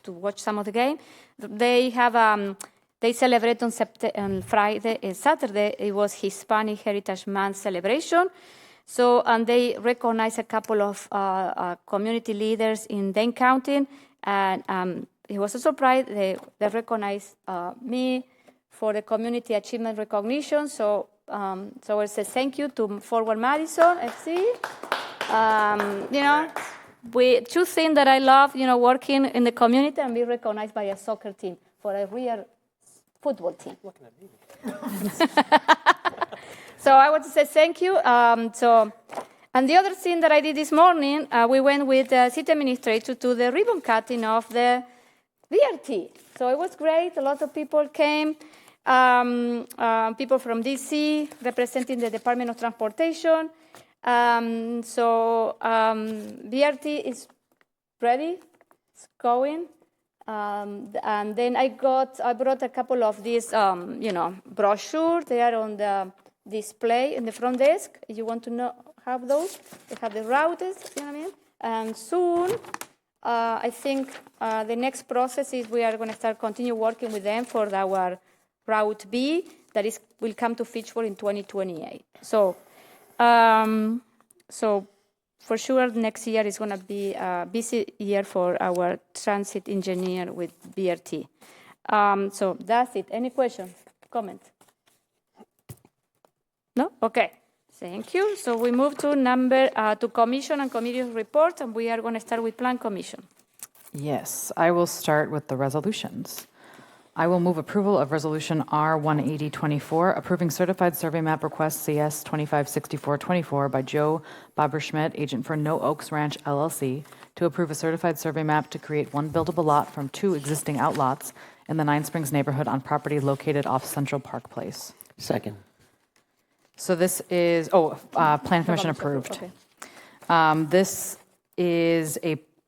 to watch some of the game. They have they celebrate on Saturday. It was Hispanic Heritage Month celebration. So and they recognize a couple of community leaders in Dane County, and it was a surprise. They recognized me for the community achievement recognition. So I say thank you to Forward Madison FC. Two things that I love, working in the community and be recognized by a soccer team for a real football team. What can I do? So I want to say thank you. And the other thing that I did this morning, we went with the city administrator to the ribbon cutting of the BRT. So it was great. A lot of people came, people from DC representing the Department of Transportation. BRT is ready, it's going. And then I brought a couple of these, brochures. They are on the display in the front desk. If you want to have those, they have the routes, And soon, I think the next process is we are going to continue working with them for our Route B that will come to Fitchburg in 2028. So for sure next year is going to be a busy year for our transit engineer with BRT. So that's it. Any questions, comments? No? Okay. Thank you. So we move to commission and committee reports, and we are going to start with Plan Commission. Yes, I will start with the resolutions. I will move approval of Resolution R-18024, approving certified survey map request CS 256424 by Joe Boberschmidt, agent for No Oaks Ranch LLC, to approve a certified survey map to create one buildable lot from two existing outlots in the Nine Springs neighborhood on property located off Central Park Place. Second. So this is, Plan Commission approved. Okay.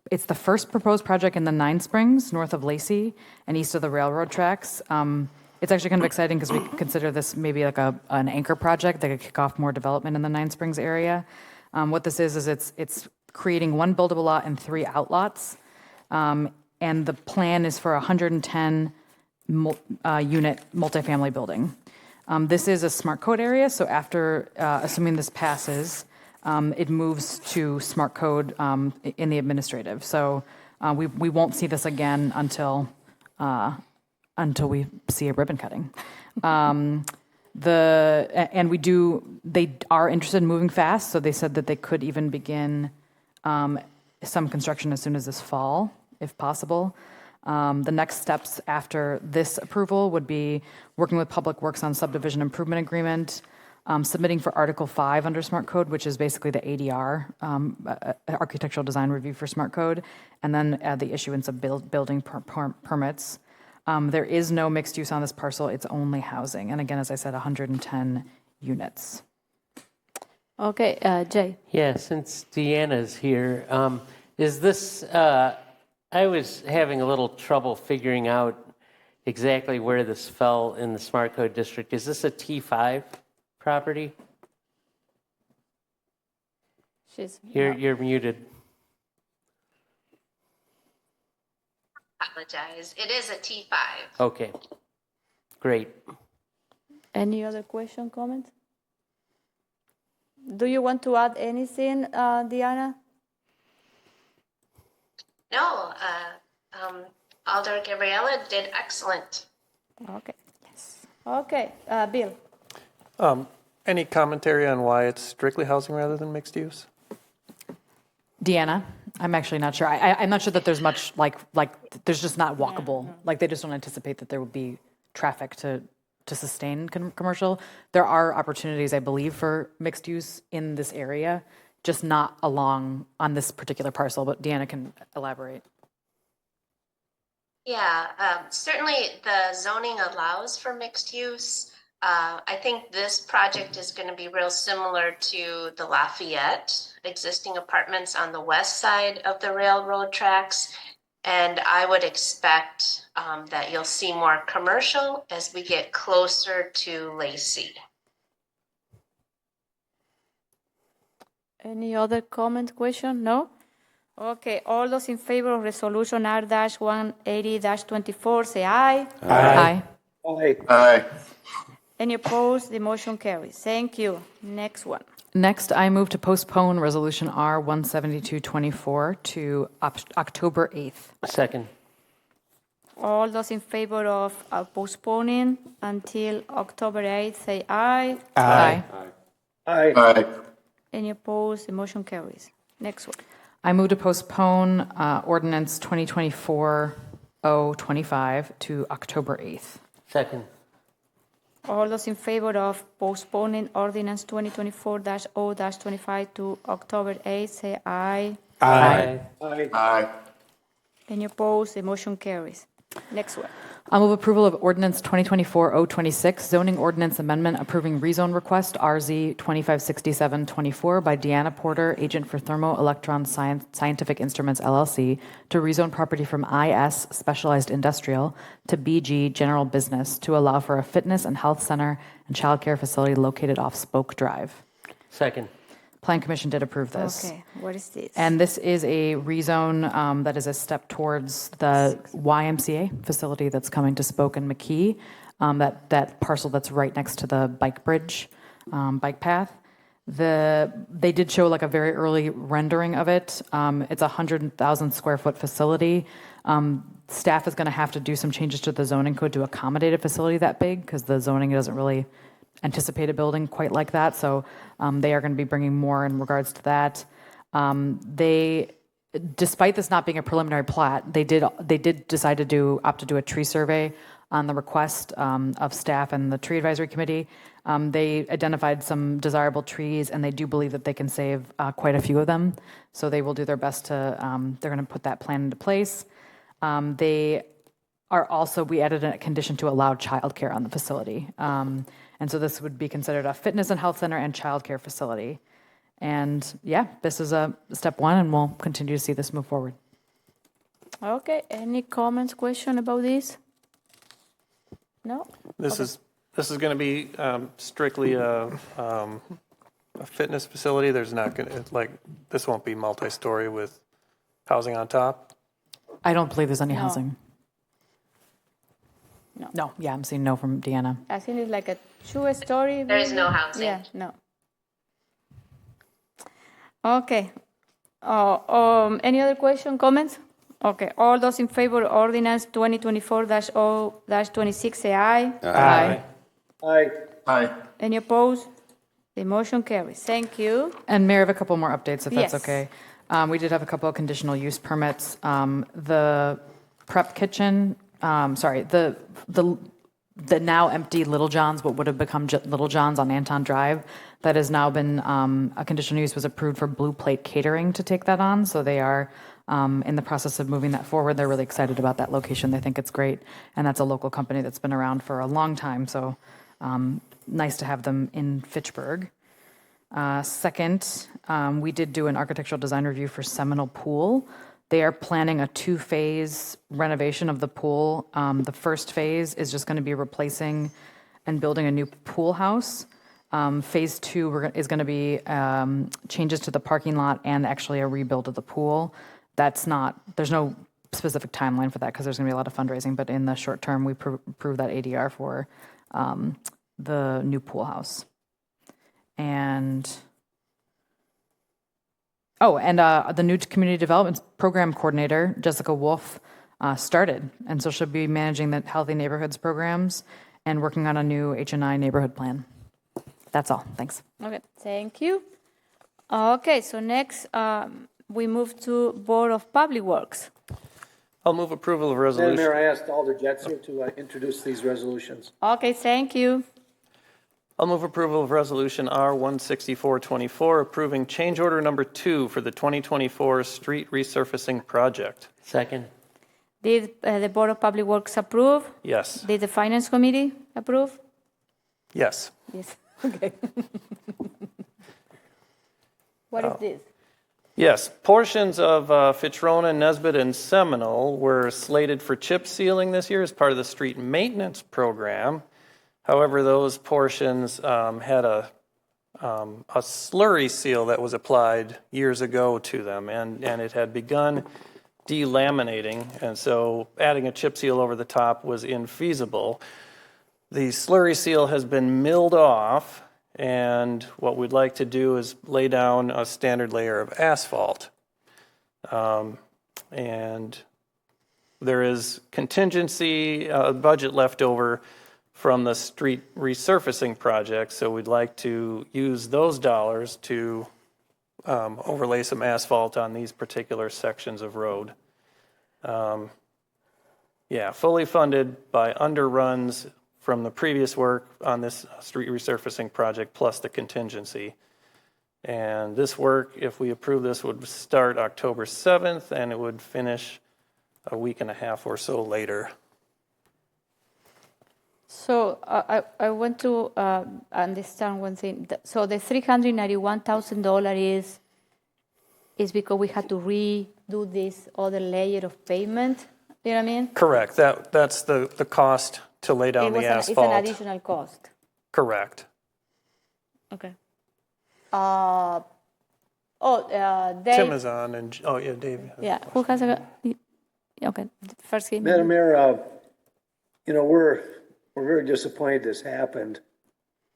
It's the first proposed project in the Nine Springs, north of Lacey and east of the railroad tracks. It's actually kind of exciting because we consider this maybe like an anchor project that could kick off more development in the Nine Springs area. What this is it's creating one buildable lot and three outlots. And the plan is for a 110 unit multifamily building. This is a smart code area, so after, assuming this passes, it moves to smart code in the administrative. So we won't see this again until we see a ribbon cutting. They are interested in moving fast, so they said that they could even begin some construction as soon as this fall, if possible. The next steps after this approval would be working with Public Works on subdivision improvement agreement, submitting for Article 5 under Smart Code, which is basically the ADR, Architectural Design Review for Smart Code, and then the issuance of building permits. There is no mixed use on this parcel. It's only housing. And again, as I said, 110 units. Okay, Jay. Yeah, since Deanna's here, is this... I was having a little trouble figuring out exactly where this fell in the Smart Code District. Is this a T5 property? You're muted. Apologize. It is a T5. Okay, great. Any other question, comment? Do you want to add anything, Diana? No, Alder Gabriella did excellent. Okay. Yes. Okay, Bill. Any commentary on why it's strictly housing rather than mixed use? Deanna, I'm actually not sure. I'm not sure that there's much like there's just not walkable. Like they just don't anticipate that there would be traffic to to sustain commercial. There are opportunities, I believe, for mixed use in this area, just not along on this particular parcel, but Deanna can elaborate. Yeah, certainly the zoning allows for mixed use. I think this project is going to be real similar to the Lafayette existing apartments on the west side of the railroad tracks. And I would expect that you'll see more commercial as we get closer to Lacey. Any other comment, question? No? Okay, all those in favor of resolution R-180-24 say aye. Aye. Aye. Aye. Any opposed? The motion carries. Thank you. Next one. Next, I move to postpone Resolution R-172-24 to October 8th. Second. All those in favor of postponing until October 8th say aye. Aye. Aye. Aye. Any opposed? The motion carries. Next one. I move to postpone Ordinance 2024-025 to October 8th. Second. All those in favor of postponing Ordinance 2024-0-25 to October 8th say aye. Aye. Aye. Aye. Any opposed? The motion carries. Next one. I'll move approval of Ordinance 2024-026, zoning ordinance amendment approving rezone request RZ 2567-24 by Deanna Porter, agent for Thermo-Electron Scientific Instruments LLC, to rezone property from IS Specialized Industrial to BG General Business to allow for a fitness and health center and child care facility located off Spoke Drive. Second. Plan Commission did approve this. Okay, what is this? And this is a rezone that is a step towards the YMCA facility that's coming to Spoke and McKee, that parcel that's right next to the bike bridge, bike path. They did show like a very early rendering of it. It's a 100,000 square foot facility. Staff is going to have to do some changes to the zoning code to accommodate a facility that big because the zoning doesn't really anticipate a building quite like that. So they are going to be bringing more in regards to that. Despite this not being a preliminary plat, they did decide to opt to do a tree survey on the request of staff and the tree advisory committee. They identified some desirable trees, and they do believe that they can save quite a few of them. So they will do their best to. They're going to put that plan into place. We added a condition to allow childcare on the facility. And so this would be considered a fitness and health center and childcare facility. And yeah, this is a step one, and we'll continue to see this move forward. Okay, any comments, question about this? No? This is going to be strictly a fitness facility. There's not going to, this won't be multi-story with housing on top? I don't believe there's any housing. No, yeah, I'm seeing no from Deanna. I think it's like a two-story. There is no housing. Yeah, no. Okay. Any other question, comments? Okay. All those in favor of Ordinance 2024-0-26 say aye. Aye. Aye. Aye. Any opposed? The motion carries. Thank you. And Mayor, I have a couple more updates, if that's Yes. okay. We did have a couple of conditional use permits. The prep kitchen, the now empty Little John's, what would have become Little John's on Anton Drive, that has now been, a conditional use was approved for Blue Plate Catering to take that on. So they are in the process of moving that forward. They're really excited about that location. They think it's great. And that's a local company that's been around for a long time. So nice to have them in Fitchburg. Second, we did do an architectural design review for Seminole Pool. They are planning a 2-phase renovation of the pool. The first phase is just going to be replacing and building a new pool house. Phase 2 is going to be changes to the parking lot and actually a rebuild of the pool. There's no specific timeline for that because there's going to be a lot of fundraising, but in the short term, we approve that ADR for the new pool house. And the new community development program coordinator, Jessica Wolf, started. And so she'll be managing the Healthy Neighborhoods programs and working on a new H&I neighborhood plan. That's all. Thanks. Okay, thank you. Okay, so next we move to Board of Public Works. I'll move approval of Madam resolution. Mayor, I asked Alder Jetser to introduce these resolutions. Okay, thank you. I'll move approval of resolution R-16424, approving change order number 2 for the 2024 street resurfacing project. Second. Did the Board of Public Works approve? Yes. Did the Finance Committee approve? Yes. Yes. Okay. What is this? Yes, portions of Fitzrona, Nesbitt, and Seminole were slated for chip sealing this year as part of the street maintenance program. However, those portions had a slurry seal that was applied years ago to them, and it had begun delaminating, and so adding a chip seal over the top was infeasible. The slurry seal has been milled off, and what we'd like to do is lay down a standard layer of asphalt. And there is contingency budget left over from the street resurfacing project, so we'd like to use those dollars to overlay some asphalt on these particular sections of road. Fully funded by underruns from the previous work on this street resurfacing project plus the contingency. And this work, if we approve this, would start October 7th and it would finish a week and a half or so later. So I want to understand one thing. So the $391,000 is because we had to redo this other layer of pavement. You know what I mean? Correct. That's the cost to lay down the asphalt. It's an additional cost. Correct. Okay. Dave. Tim is on, and Dave. Yeah. Who has a? Okay. First game. Madam Mayor, we're very disappointed this happened.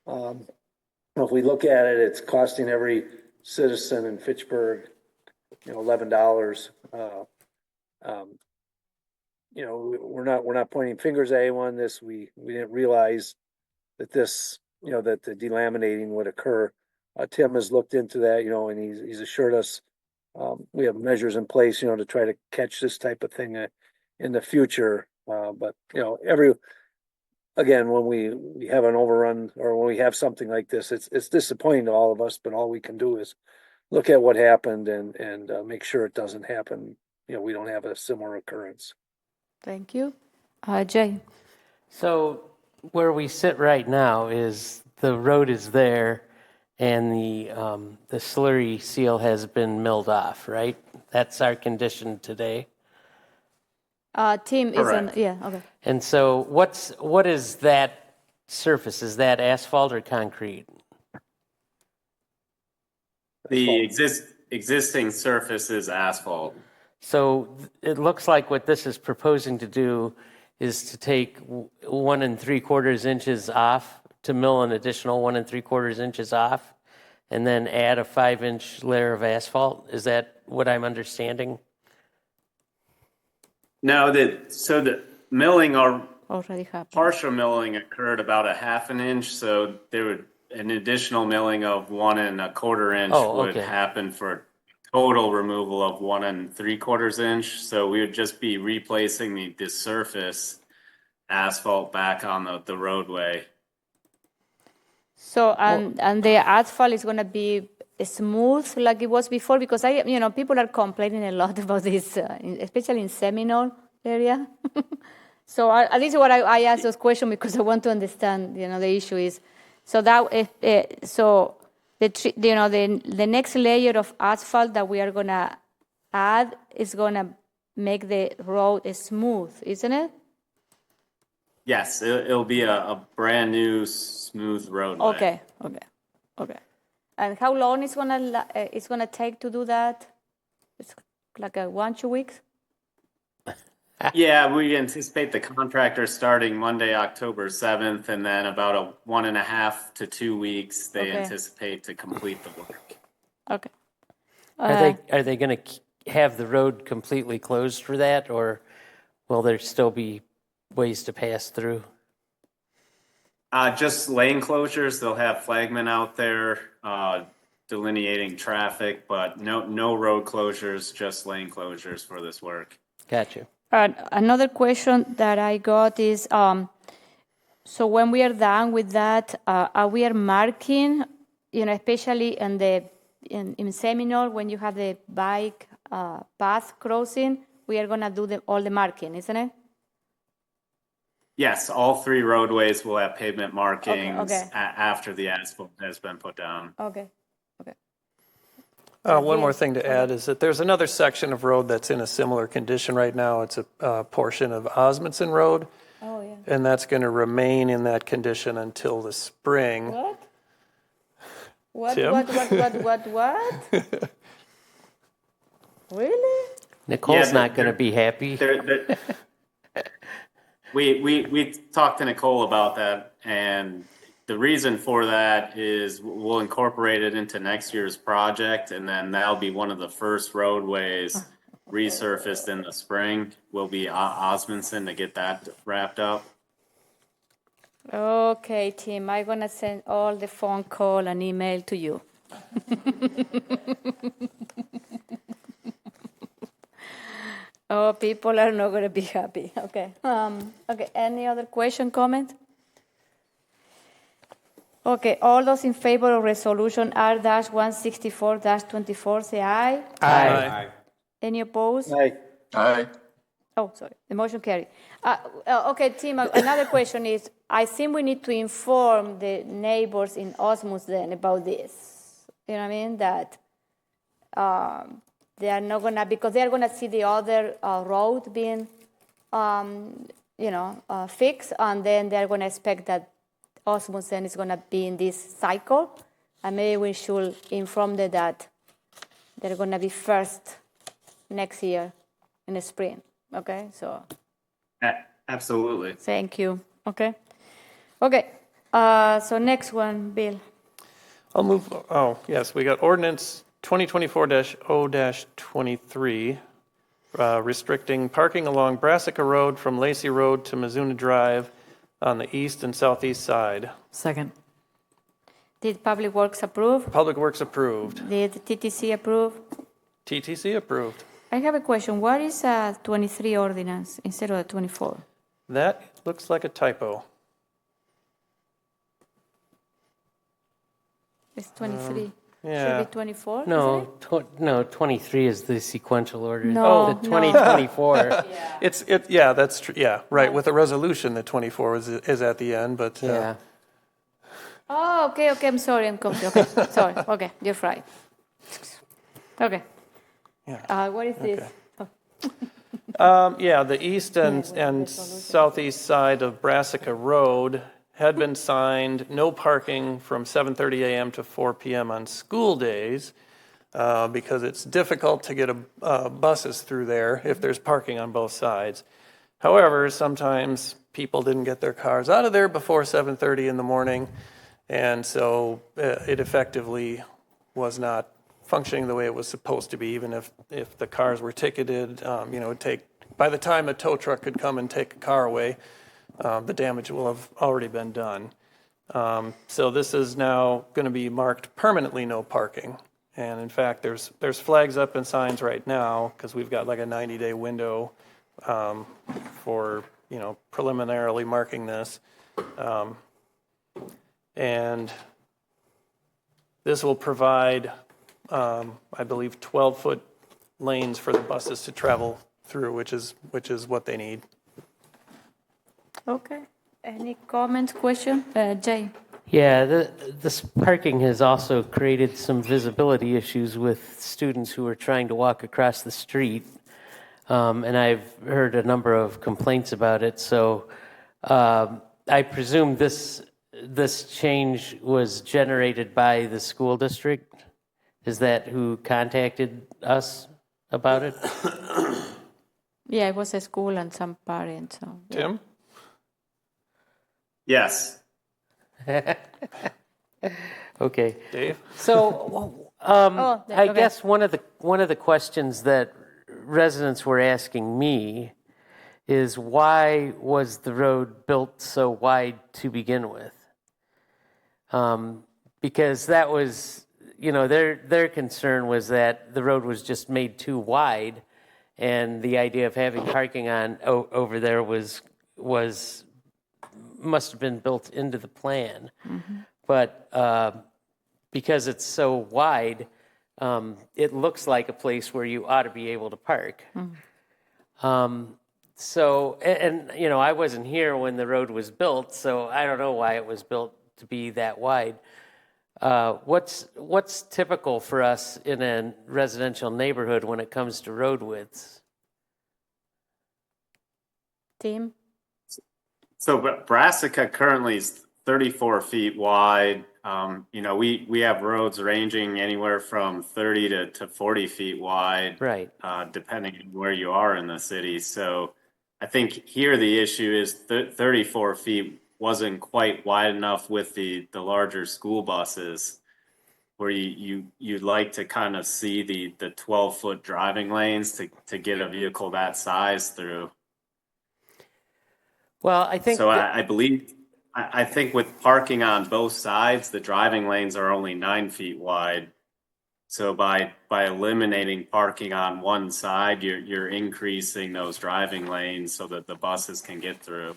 If we look at it, it's costing every citizen in Fitchburg, $11. We're not pointing fingers at anyone. We didn't realize that that the delaminating would occur. Tim has looked into that, and he's assured us we have measures in place, to try to catch this type of thing in the future. But again, when we have an overrun or when we have something like this, it's disappointing to all of us. But all we can do is look at what happened and make sure it doesn't happen. We don't have a similar occurrence. Thank you. Jay. So where we sit right now is the road is there and the slurry seal has been milled off, right? That's our condition today. Tim is on, okay. And so what is that surface? Is that asphalt or concrete? The existing surface is asphalt. So it looks like what this is proposing to do is to take 1 3/4 inches off, to mill an additional 1 3/4 inches off, and then add a 5-inch layer of asphalt. Is that what I'm understanding? No, the milling already happened. Partial milling occurred about a 1/2 inch, so there would an additional milling of 1 1/4 inch would happen for total removal of 1 3/4 inch. So we would just be replacing the surface asphalt back on the roadway. So and the asphalt is going to be smooth like it was before, because people are complaining a lot about this, especially in Seminole area. So this is what I asked those questions, because I want to understand. The issue is so that the next layer of asphalt that we are going to add is going to make the road smooth, isn't it? Yes, it'll be a brand new smooth roadway. Okay. And how long it's gonna take to do that? It's like 1-2 weeks. Yeah, we anticipate the contractor starting Monday, October 7th, and then about a 1.5 to 2 weeks they anticipate to complete the work. Okay. Are they going to have the road completely closed for that, or will there still be ways to pass through? Just lane closures. They'll have flagmen out there delineating traffic, but no road closures, just lane closures for this work. Gotcha. Another question that I got is, so when we are done with that, are we marking, especially in Seminole, when you have the bike path crossing, we are going to do all the marking, isn't it? Yes, all 3 roadways will have pavement markings Okay. after the asphalt has been put down. Okay. One more thing to add is that there's another section of road that's in a similar condition right now. It's a portion of Osmondson Road. Oh, yeah. And that's going to remain in that condition until the spring. What? Tim? What? Really? Nicole's not going to be happy. We talked to Nicole about that, and the reason for that is we'll incorporate it into next year's project, and then that'll be one of the first roadways resurfaced in the spring. Will be Osmondson to get that wrapped up. Okay, Tim, I'm going to send all the phone call and email to you. Oh, people are not going to be happy. Okay. Okay. Any other question, comment? Okay. All those in favor of resolution R-164-24, say aye. Aye. Any opposed? Aye. Aye. Oh, sorry. The motion carried. Okay, Tim, another question is, I think we need to inform the neighbors in Osmondson about this. You know what I mean? That they are not going to, because they are going to see the other road being, fixed, and then they are going to expect that Osmondson is going to be in this cycle. And maybe we should inform them that they're going to be first next year in the spring. Okay, so. Absolutely. Thank you. Okay. So next one, Bill. I'll move. Oh, yes, we got ordinance 2024-0-23, restricting parking along Brassica Road from Lacey Road to Mizuna Drive on the east and southeast side. Second. Did Public Works approve? Public Works approved. Did TTC approve? TTC approved. I have a question. What is a 23 ordinance instead of a 24? That looks like a typo. It's 23. Yeah. Should be 24? No, 23 is the sequential order. No, the 2024. Yeah, that's true. Yeah, right. With the resolution, the 24 is at the end, but yeah. Oh, okay. I'm sorry. I'm confused. Okay, sorry. Okay, you're right. Okay. Yeah. What is this? Yeah, the east and southeast side of Brassica Road had been signed no parking from 7:30 a.m. to 4 p.m. on school days because it's difficult to get buses through there if there's parking on both sides. However, sometimes people didn't get their cars out of there before 7:30 in the morning, and so it effectively was not functioning the way it was supposed to be, even if the cars were ticketed. It'd take, by the time a tow truck could come and take a car away, the damage will have already been done. So this is now going to be marked permanently no parking. And in fact, there's flags up and signs right now because we've got like a 90-day window for preliminarily marking this. And this will provide, I believe, 12-foot lanes for the buses to travel through, which is what they need. Okay. Any comments, question? Jay? Yeah, this parking has also created some visibility issues with students who are trying to walk across the street. And I've heard a number of complaints about it. So I presume this change was generated by the school district? Is that who contacted us about it? Yeah, it was a school and some parents. So, yeah. Tim? Yes. Okay. Dave? So I guess one of the questions that residents were asking me is why was the road built so wide to begin with? Because that was, their concern was that the road was just made too wide and the idea of having parking on over there must have been built into the plan. But because it's so wide, it looks like a place where you ought to be able to park. So, and you know, I wasn't here when the road was built, so I don't know why it was built to be that wide. What's typical for us in a residential neighborhood when it comes to road widths? Tim? So Brassica currently is 34 feet wide. You know, we have roads ranging anywhere from 30 to 40 feet wide, right? Depending on where you are in the city. So I think here the issue is 34 feet wasn't quite wide enough with the larger school buses, where you'd like to kind of see the 12-foot driving lanes to get a vehicle that size through. Well, I think so. I think with parking on both sides, the driving lanes are only 9 feet wide. So by eliminating parking on one side, you're increasing those driving lanes so that the buses can get through.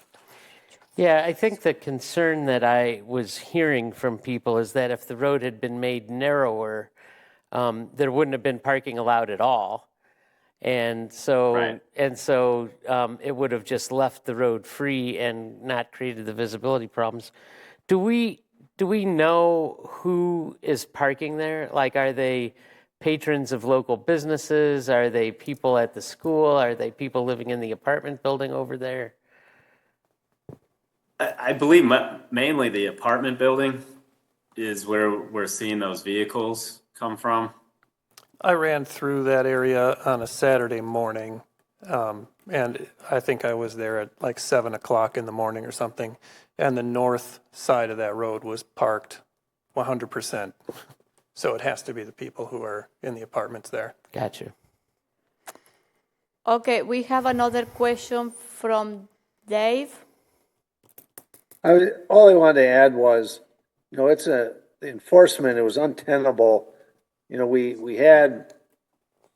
Yeah, I think the concern that I was hearing from people is that if the road had been made narrower, there wouldn't have been parking allowed at all. And so, it would have just left the road free and not created the visibility problems. Do we know who is parking there? Like, are they patrons of local businesses? Are they people at the school? Are they people living in the apartment building over there? I believe mainly the apartment building is where we're seeing those vehicles come from. I ran through that area on a Saturday morning, and I think I was there at like 7 o'clock in the morning or something, and the north side of that road was parked 100%. So it has to be the people who are in the apartments there. Gotcha. Okay, we have another question from Dave. All I wanted to add was, you know, the enforcement, it was untenable. You know, we had,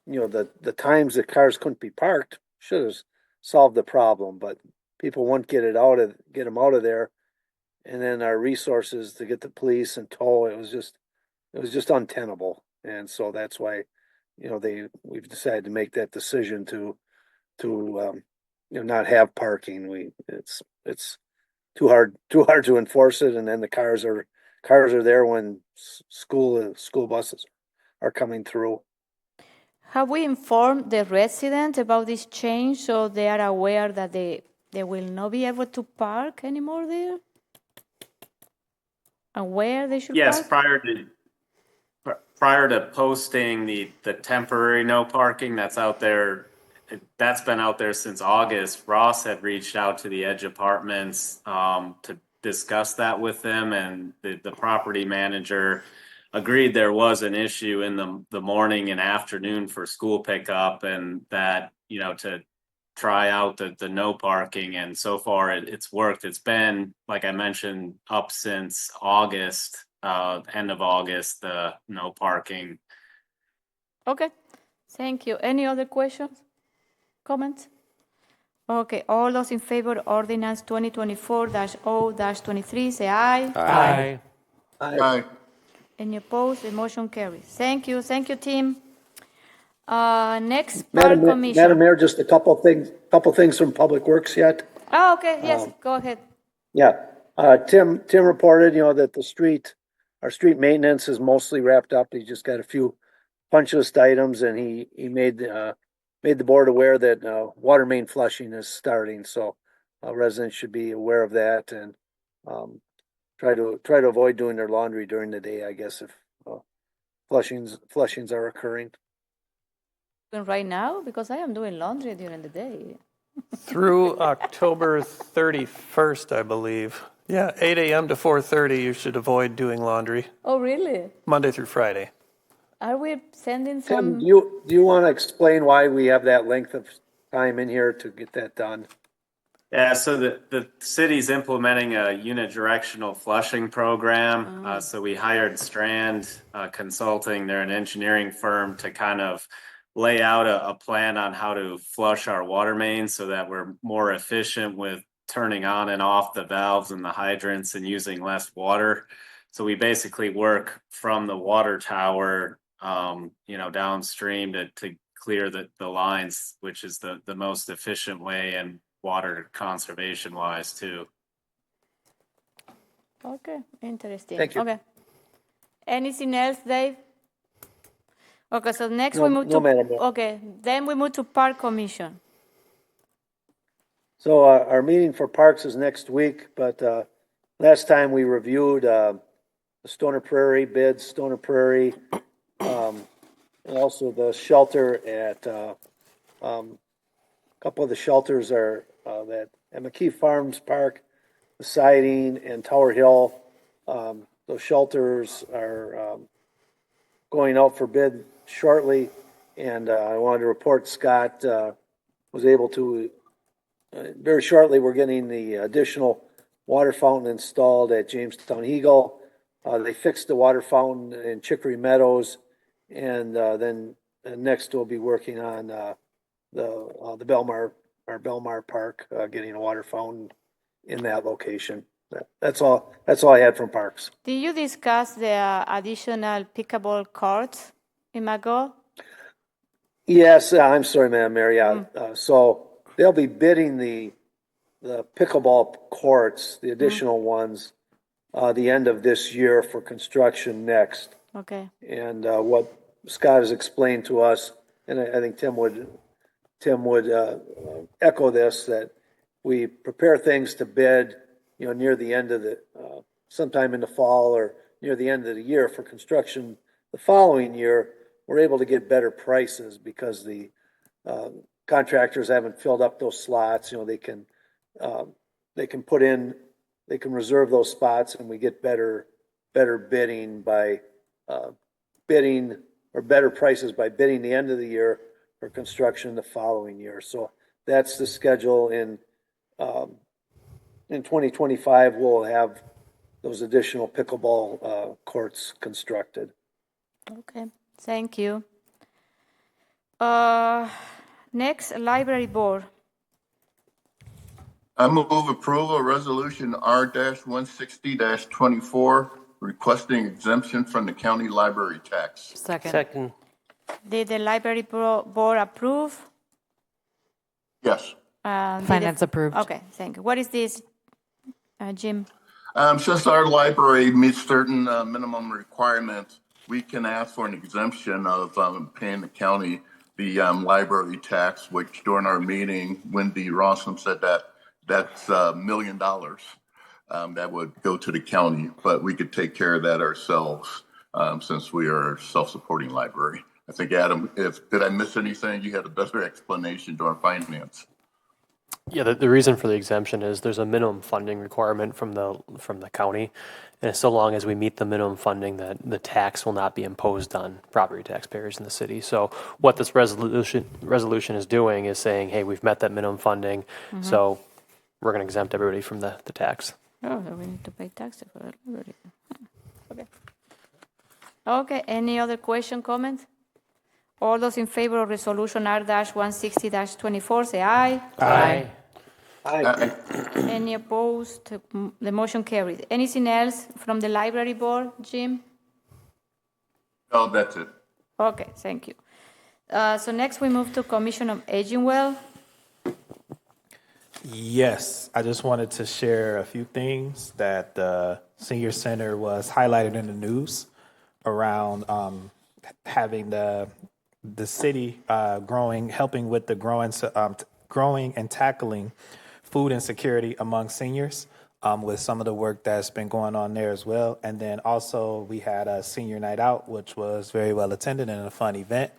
you know, the times that cars couldn't be parked should have solved the problem, but people won't get them out of there. And then our resources to get the police and tow, it was just untenable. And so that's why, you know, we've decided to make that decision to you know, not have parking. It's too hard to enforce it, and then the cars are there when school buses are coming through. Have we informed the residents about this change so they are aware that they will not be able to park anymore there? And where they should park? Yes, prior to posting the temporary no parking that's out there, that's been out there since August. Ross had reached out to the Edge Apartments to discuss that with them, and the property manager agreed there was an issue in the morning and afternoon for school pickup, and that, you know, to try out the no parking, and so far it's worked. It's been, like I mentioned, up since August, end of August, the no parking. Okay, thank you. Any other questions, comments? Okay, all those in favor of ordinance 2024-0-23, say aye. Aye. Aye. Any opposed? The motion carries. Thank you, Tim. Next, Madam Park Commission. Mayor, just a couple things from Public Works yet. Oh, okay, yes, go ahead. Yeah, Tim reported, you know, that our street maintenance is mostly wrapped up. He just got a few punch list items, and he made the board aware that water main flushing is starting. So residents should be aware of that, and try to avoid doing their laundry during the day, I guess, if flushings are occurring. Right now, because I am doing laundry during the day. Through October 31st, I believe. Yeah, 8 a.m. to 4:30, you should avoid doing laundry. Oh, really? Monday through Friday. Are we sending Tim, some? do you want to explain why we have that length of time in here to get that done? Yeah, so the city's implementing a unidirectional flushing program. So we hired Strand Consulting. They're an engineering firm to kind of lay out a plan on how to flush our water mains so that we're more efficient with turning on and off the valves and the hydrants and using less water. So we basically work from the water tower, downstream to clear the lines, which is the most efficient way and water conservation wise too. Okay, interesting. Thank you. Okay. Anything else, Dave? Okay, so next No, we move no, to Madam Mayor. okay. Then we move to Park Commission. So our meeting for parks is next week, but last time we reviewed the Stoner Prairie bids, Stoner Prairie, and also the shelter at a couple of the shelters are at McKee Farms Park, the siding and Tower Hill. Those shelters are going out for bid shortly, and I wanted to report Scott was able to very shortly. We're getting the additional water fountain installed at Jamestown Eagle. They fixed the water fountain in Chicory Meadows, and then next we'll be working on the Belmar Park, getting a water fountain in that location. That's all I had from parks. Did you discuss the additional pickleball courts in Mago? Yes, I'm sorry, Madam Mayor. So they'll be bidding the pickleball courts, the additional ones, the end of this year for construction next. Okay. And what Scott has explained to us, and I think Tim would echo this, that we prepare things to bid, near the end of the, sometime in the fall or near the end of the year for construction. The following year, we're able to get better prices because the contractors haven't filled up those slots. They can reserve those spots, and we get better bidding by better prices by bidding the end of the year for construction the following year. So that's the schedule. In 2025, we'll have those additional pickleball courts constructed. Okay, thank you. Next, Library Board. I move approval of resolution R-160-24 requesting exemption from the county library tax. Second. Did the Library Board approve? Yes. Finance approved. Okay, thank you. What is this, Jim? Since our library meets certain minimum requirements, we can ask for an exemption of paying the county the library tax, which during our meeting, Wendy Rossum said that's $1 million that would go to the county, but we could take care of that ourselves since we are a self-supporting library. I think, Adam, did I miss anything? You had a better explanation during finance. Yeah, the reason for the exemption is there's a minimum funding requirement from the county, and so long as we meet the minimum funding, that the tax will not be imposed on property taxpayers in the city. So what this resolution is doing is saying, hey, we've met that minimum funding, so we're going to exempt everybody from the tax. Oh, so we need to pay taxes for that already. Okay. Okay, any other question, comments? All those in favor of resolution R-160-24, say aye. Aye. Aye. Any opposed? The motion carries. Anything else from the Library Board, Jim? Oh, that's it. Okay, thank you. So next we move to Commission on Aging. Yes, I just wanted to share a few things that the Senior Center was highlighted in the news around having the city helping with the growing and tackling food insecurity among seniors with some of the work that's been going on there as well. And then also we had a senior night out, which was very well attended and a fun event.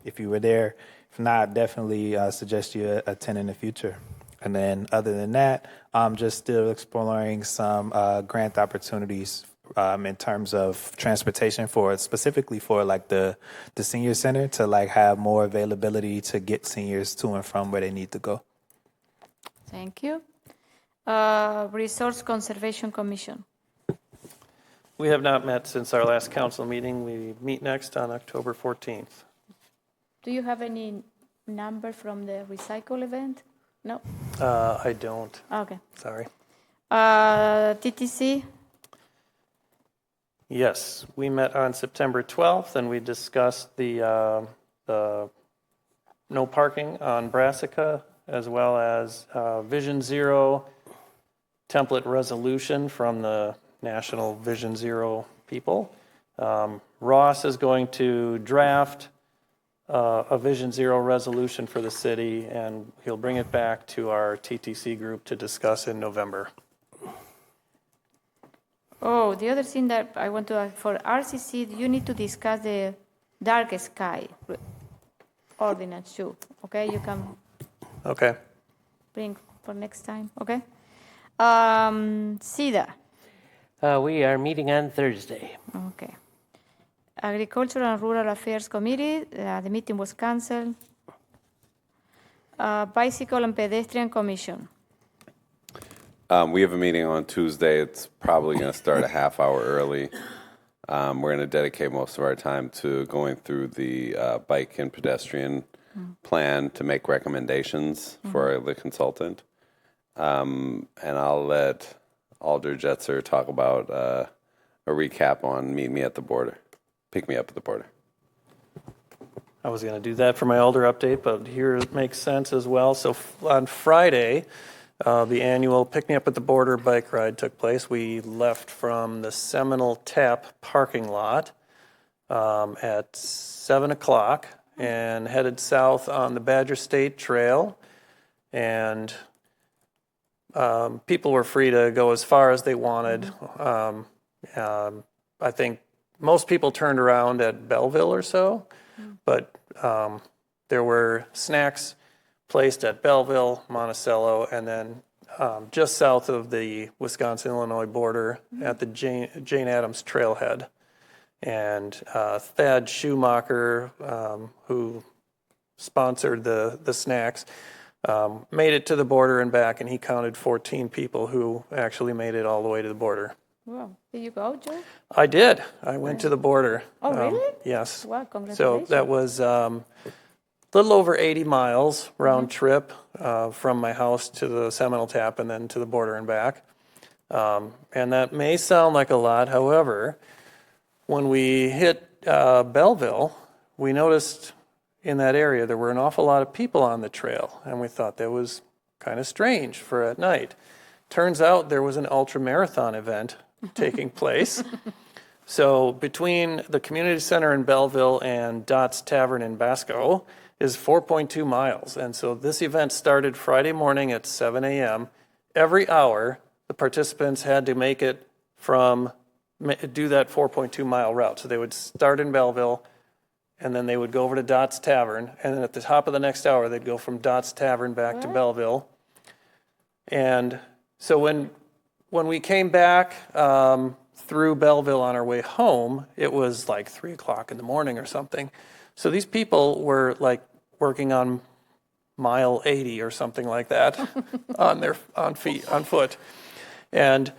If you were there, if not, definitely suggest you attend in the future. And then other than that, just still exploring some grant opportunities in terms of transportation specifically for like the senior center to like have more availability to get seniors to and from where they need to go. Thank you. Resource Conservation Commission. We have not met since our last council meeting. We meet next on October 14th. Do you have any number from the recycle event? No? I don't. Okay. Sorry. TTC? Yes, we met on September 12th and we discussed the no parking on Brassica, as well as Vision Zero template resolution from the National Vision Zero people. Ross is going to draft a Vision Zero resolution for the city, and he'll bring it back to our TTC group to discuss in November. Oh, the other thing that I want to ask for RCC, you need to discuss the dark sky ordinance too. Okay, you can Okay. bring for next time. Okay. SIDA. We are meeting on Thursday. Okay. Agriculture and Rural Affairs Committee, the meeting was canceled. Bicycle and Pedestrian Commission. We have a meeting on Tuesday. It's probably going to start a half hour early. We're going to dedicate most of our time to going through the bike and pedestrian plan to make recommendations for the consultant. And I'll let Alder Jetzer talk about a recap on Meet Me at the Border. Pick Me Up at the Border. I was going to do that for my Alder update, but here it makes sense as well. So on Friday, the annual Pick Me Up at the Border bike ride took place. We left from the Seminole Tap parking lot at 7 o'clock and headed south on the Badger State Trail. And people were free to go as far as they wanted. I think most people turned around at Belleville or so, but there were snacks placed at Belleville, Monticello, and then just south of the Wisconsin-Illinois border at the Jane Addams Trailhead. And Thad Schumacher, who sponsored the snacks, made it to the border and back, and he counted 14 people who actually made it all the way to the border. Wow. Did you go, Joe? I did. I went to the border. Oh, really? Yes. Wow, congratulations. So that was a little over 80 miles round trip from my house to the Seminole Tap and then to the border and back. And that may sound like a lot. However, when we hit Belleville, we noticed in that area there were an awful lot of people on the trail, and we thought that was kind of strange for at night. Turns out there was an ultra-marathon event taking place. So between the community center in Belleville and Dot's Tavern in Basco is 4.2 miles. And so this event started Friday morning at 7 a.m. Every hour, the participants had to make it do that 4.2 mile route. So they would start in Belleville, and then they would go over to Dot's Tavern. And then at the top of the next hour, they'd go from Dot's Tavern back to Belleville. And so when we came back through Belleville on our way home, it was like 3 o'clock in the morning or something. So these people were like working on mile 80 or something like that on foot. And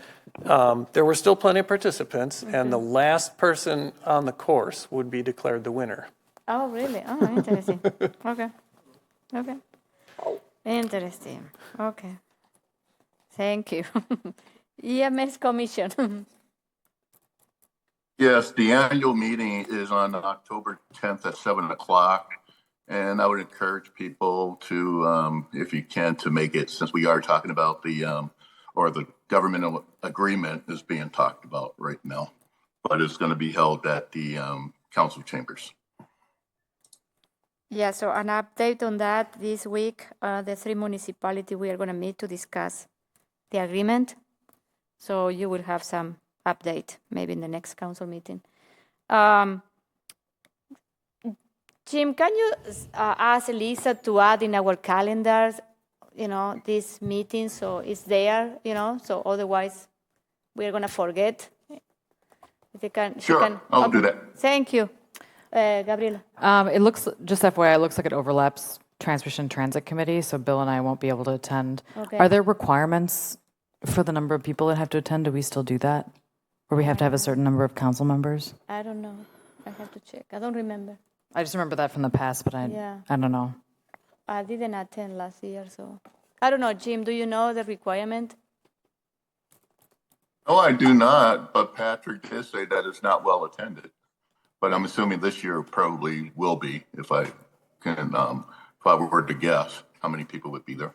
there were still plenty of participants, and the last person on the course would be declared the winner. Oh, really? Oh, interesting. Okay. Interesting. Okay. Thank you. EMS Commission. Yes, the annual meeting is on October 10th at 7 o'clock. And I would encourage people to, if you can, to make it, since we are talking about the governmental agreement is being talked about right now. But it's going to be held at the council chambers. Yeah, so an update on that this week, the 3 municipalities we are going to meet to discuss the agreement. So you will have some update maybe in the next council meeting. Jim, can you ask Lisa to add in our calendars, this meeting so it's there, so otherwise we're going to forget. If you can, sure, I'll do that. Thank you. Gabriela. It looks, just FYI, it looks like it overlaps Transportation Transit Committee, so Bill and I won't be able to attend. Okay. Are there requirements for the number of people that have to attend? Do we still do that? Or we have to have a certain number of council members? I don't know. I have to check. I don't remember. I just remember that from the past, but Yeah. I don't know. I didn't attend last year, so I don't know. Jim, do you know the requirement? No, I do not, but Patrick did say that it's not well attended. But I'm assuming this year probably will be, if I were to guess how many people would be there.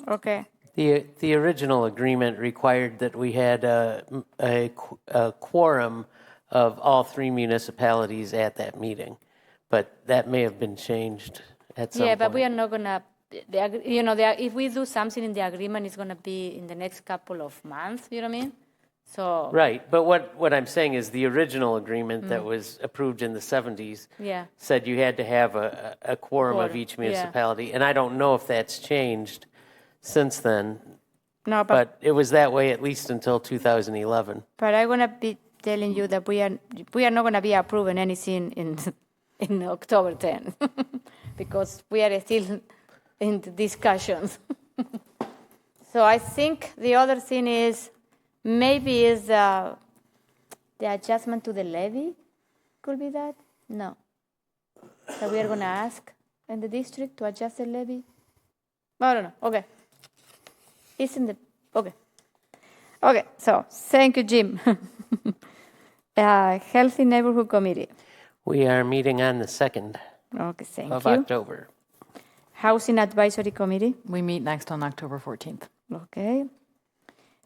Okay. The original agreement required that we had a quorum of all three municipalities at that meeting, but that may have been changed at some Yeah, point. but we are not gonna. If we do something in the agreement, it's gonna be in the next couple of months. You know what I mean? So. Right, but what I'm saying is the original agreement that was approved in the 70s Yeah. said you had to have a quorum of each municipality, and I don't know if that's changed since then. No, but it was that way at least until 2011. But I'm gonna be telling you that we are not gonna be approving anything in October 10 because we are still in the discussions. So I think the other thing is maybe is the adjustment to the levy. Could be that? No. So we are gonna ask in the district to adjust the levy. I don't know. Okay. It's in the okay. Okay. So thank you, Jim. Healthy Neighborhood Committee. We are meeting on the 2nd of October. Housing Advisory Committee. We meet next on October 14th. Okay.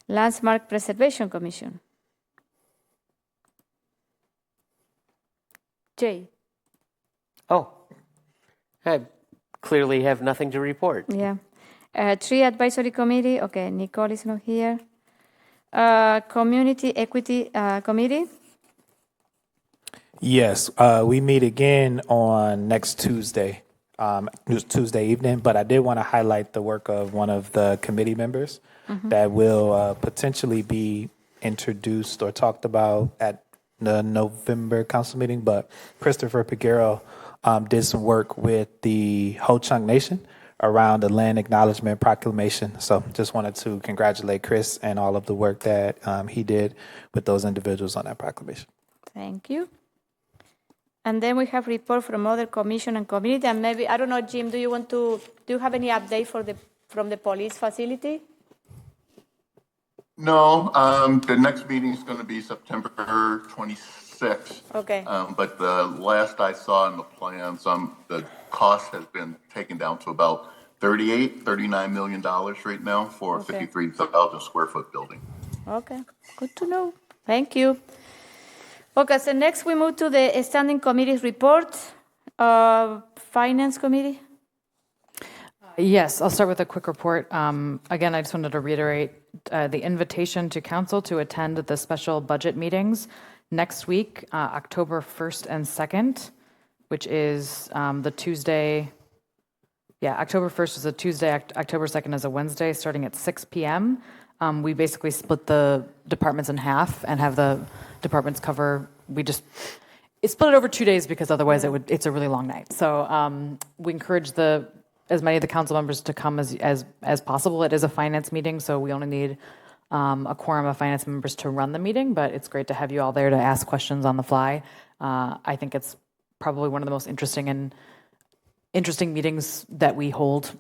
Landmark Preservation Commission. Jay. Oh, I clearly have nothing to report. Yeah. Tree Advisory Committee. Okay, Nicole is not here. Community Equity Committee. Yes, we meet again on next Tuesday, Tuesday evening, but I did want to highlight the work of one of the committee members that will potentially be introduced or talked about at the November council meeting, but Christopher Piguero did some work with the Ho-Chunk Nation around the land acknowledgement proclamation. So just wanted to congratulate Chris and all of the work that he did with those individuals on that proclamation. Thank you. And then we have report from other commission and community. And maybe, I don't know, Jim, do you have any update from the police facility? No, the next meeting is going to be September 26th. Okay. But the last I saw in the plans, the cost has been taken down to about $39 million right now for a 53,000 square foot building. Okay, good to know. Thank you. Okay, so next we move to the standing committees report. Finance Committee. Yes, I'll start with a quick report. Again, I just wanted to reiterate the invitation to council to attend the special budget meetings next week, October 1st and 2nd, which is the Tuesday. Yeah, October 1st is a Tuesday, October 2nd is a Wednesday, starting at 6 p.m. We basically split the departments in half and have the departments cover. It's split it over 2 days because otherwise it's a really long night. So we encourage as many of the council members to come as possible. It is a finance meeting, so we only need a quorum of finance members to run the meeting, but it's great to have you all there to ask questions on the fly. I think it's probably one of the most interesting meetings that we hold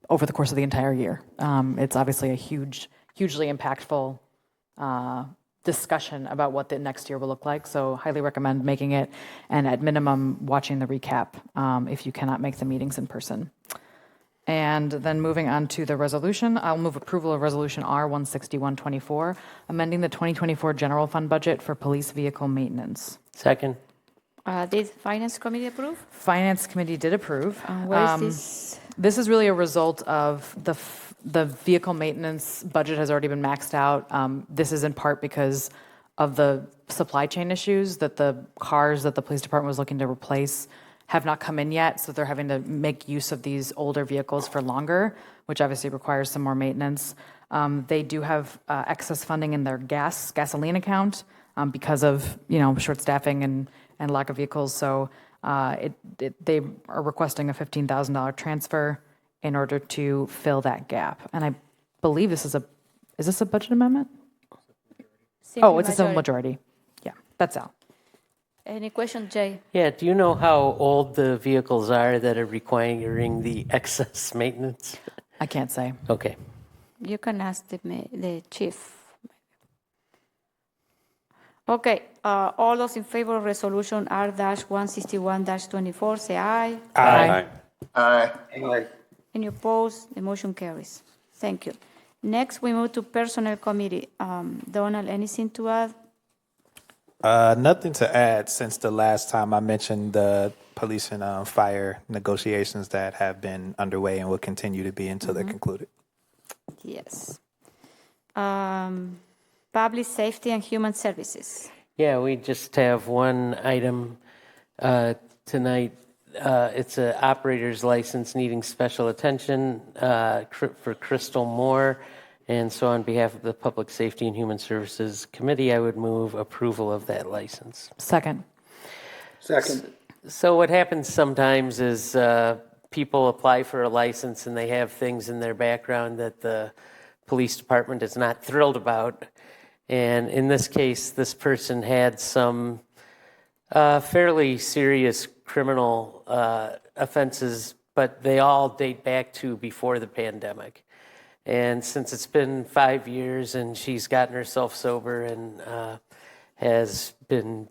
over the course of the entire year. It's obviously a hugely impactful discussion about what the next year will look like. So highly recommend making it, and at minimum, watching the recap if you cannot make the meetings in person. And then moving on to the resolution, I'll move approval of Resolution R-16124, amending the 2024 general fund budget for police vehicle maintenance. Second. Did Finance Committee approve? Finance Committee did approve. Where is this? This is really a result of the vehicle maintenance budget has already been maxed out. This is in part because of the supply chain issues that the cars that the police department was looking to replace have not come in yet, so they're having to make use of these older vehicles for longer, which obviously requires some more maintenance. They do have excess funding in their gasoline account because of short staffing and lack of vehicles. So they are requesting a $15,000 transfer in order to fill that gap. And I believe is this a budget amendment? Simple Oh, it's a simple majority. Yeah, that's out. Any question, Jay? Yeah, do you know how old the vehicles are that are requiring the excess maintenance? I can't say. Okay. You can ask the chief. Okay, all those in favor of resolution R-161-24, say aye. Aye. Aye. Any opposed? The motion carries. Thank you. Next, we move to Personnel Committee. Donald, anything to add? Nothing to add since the last time I mentioned the police and fire negotiations that have been underway and will continue to be until they're concluded. Yes. Public Safety and Human Services. Yeah, we just have one item tonight. It's an operator's license needing special attention for Crystal Moore. And so on behalf of the Public Safety and Human Services Committee, I would move approval of that license. Second. So what happens sometimes is people apply for a license and they have things in their background that the police department is not thrilled about. And in this case, this person had some fairly serious criminal offenses, but they all date back to before the pandemic. And since it's been 5 years and she's gotten herself sober and has been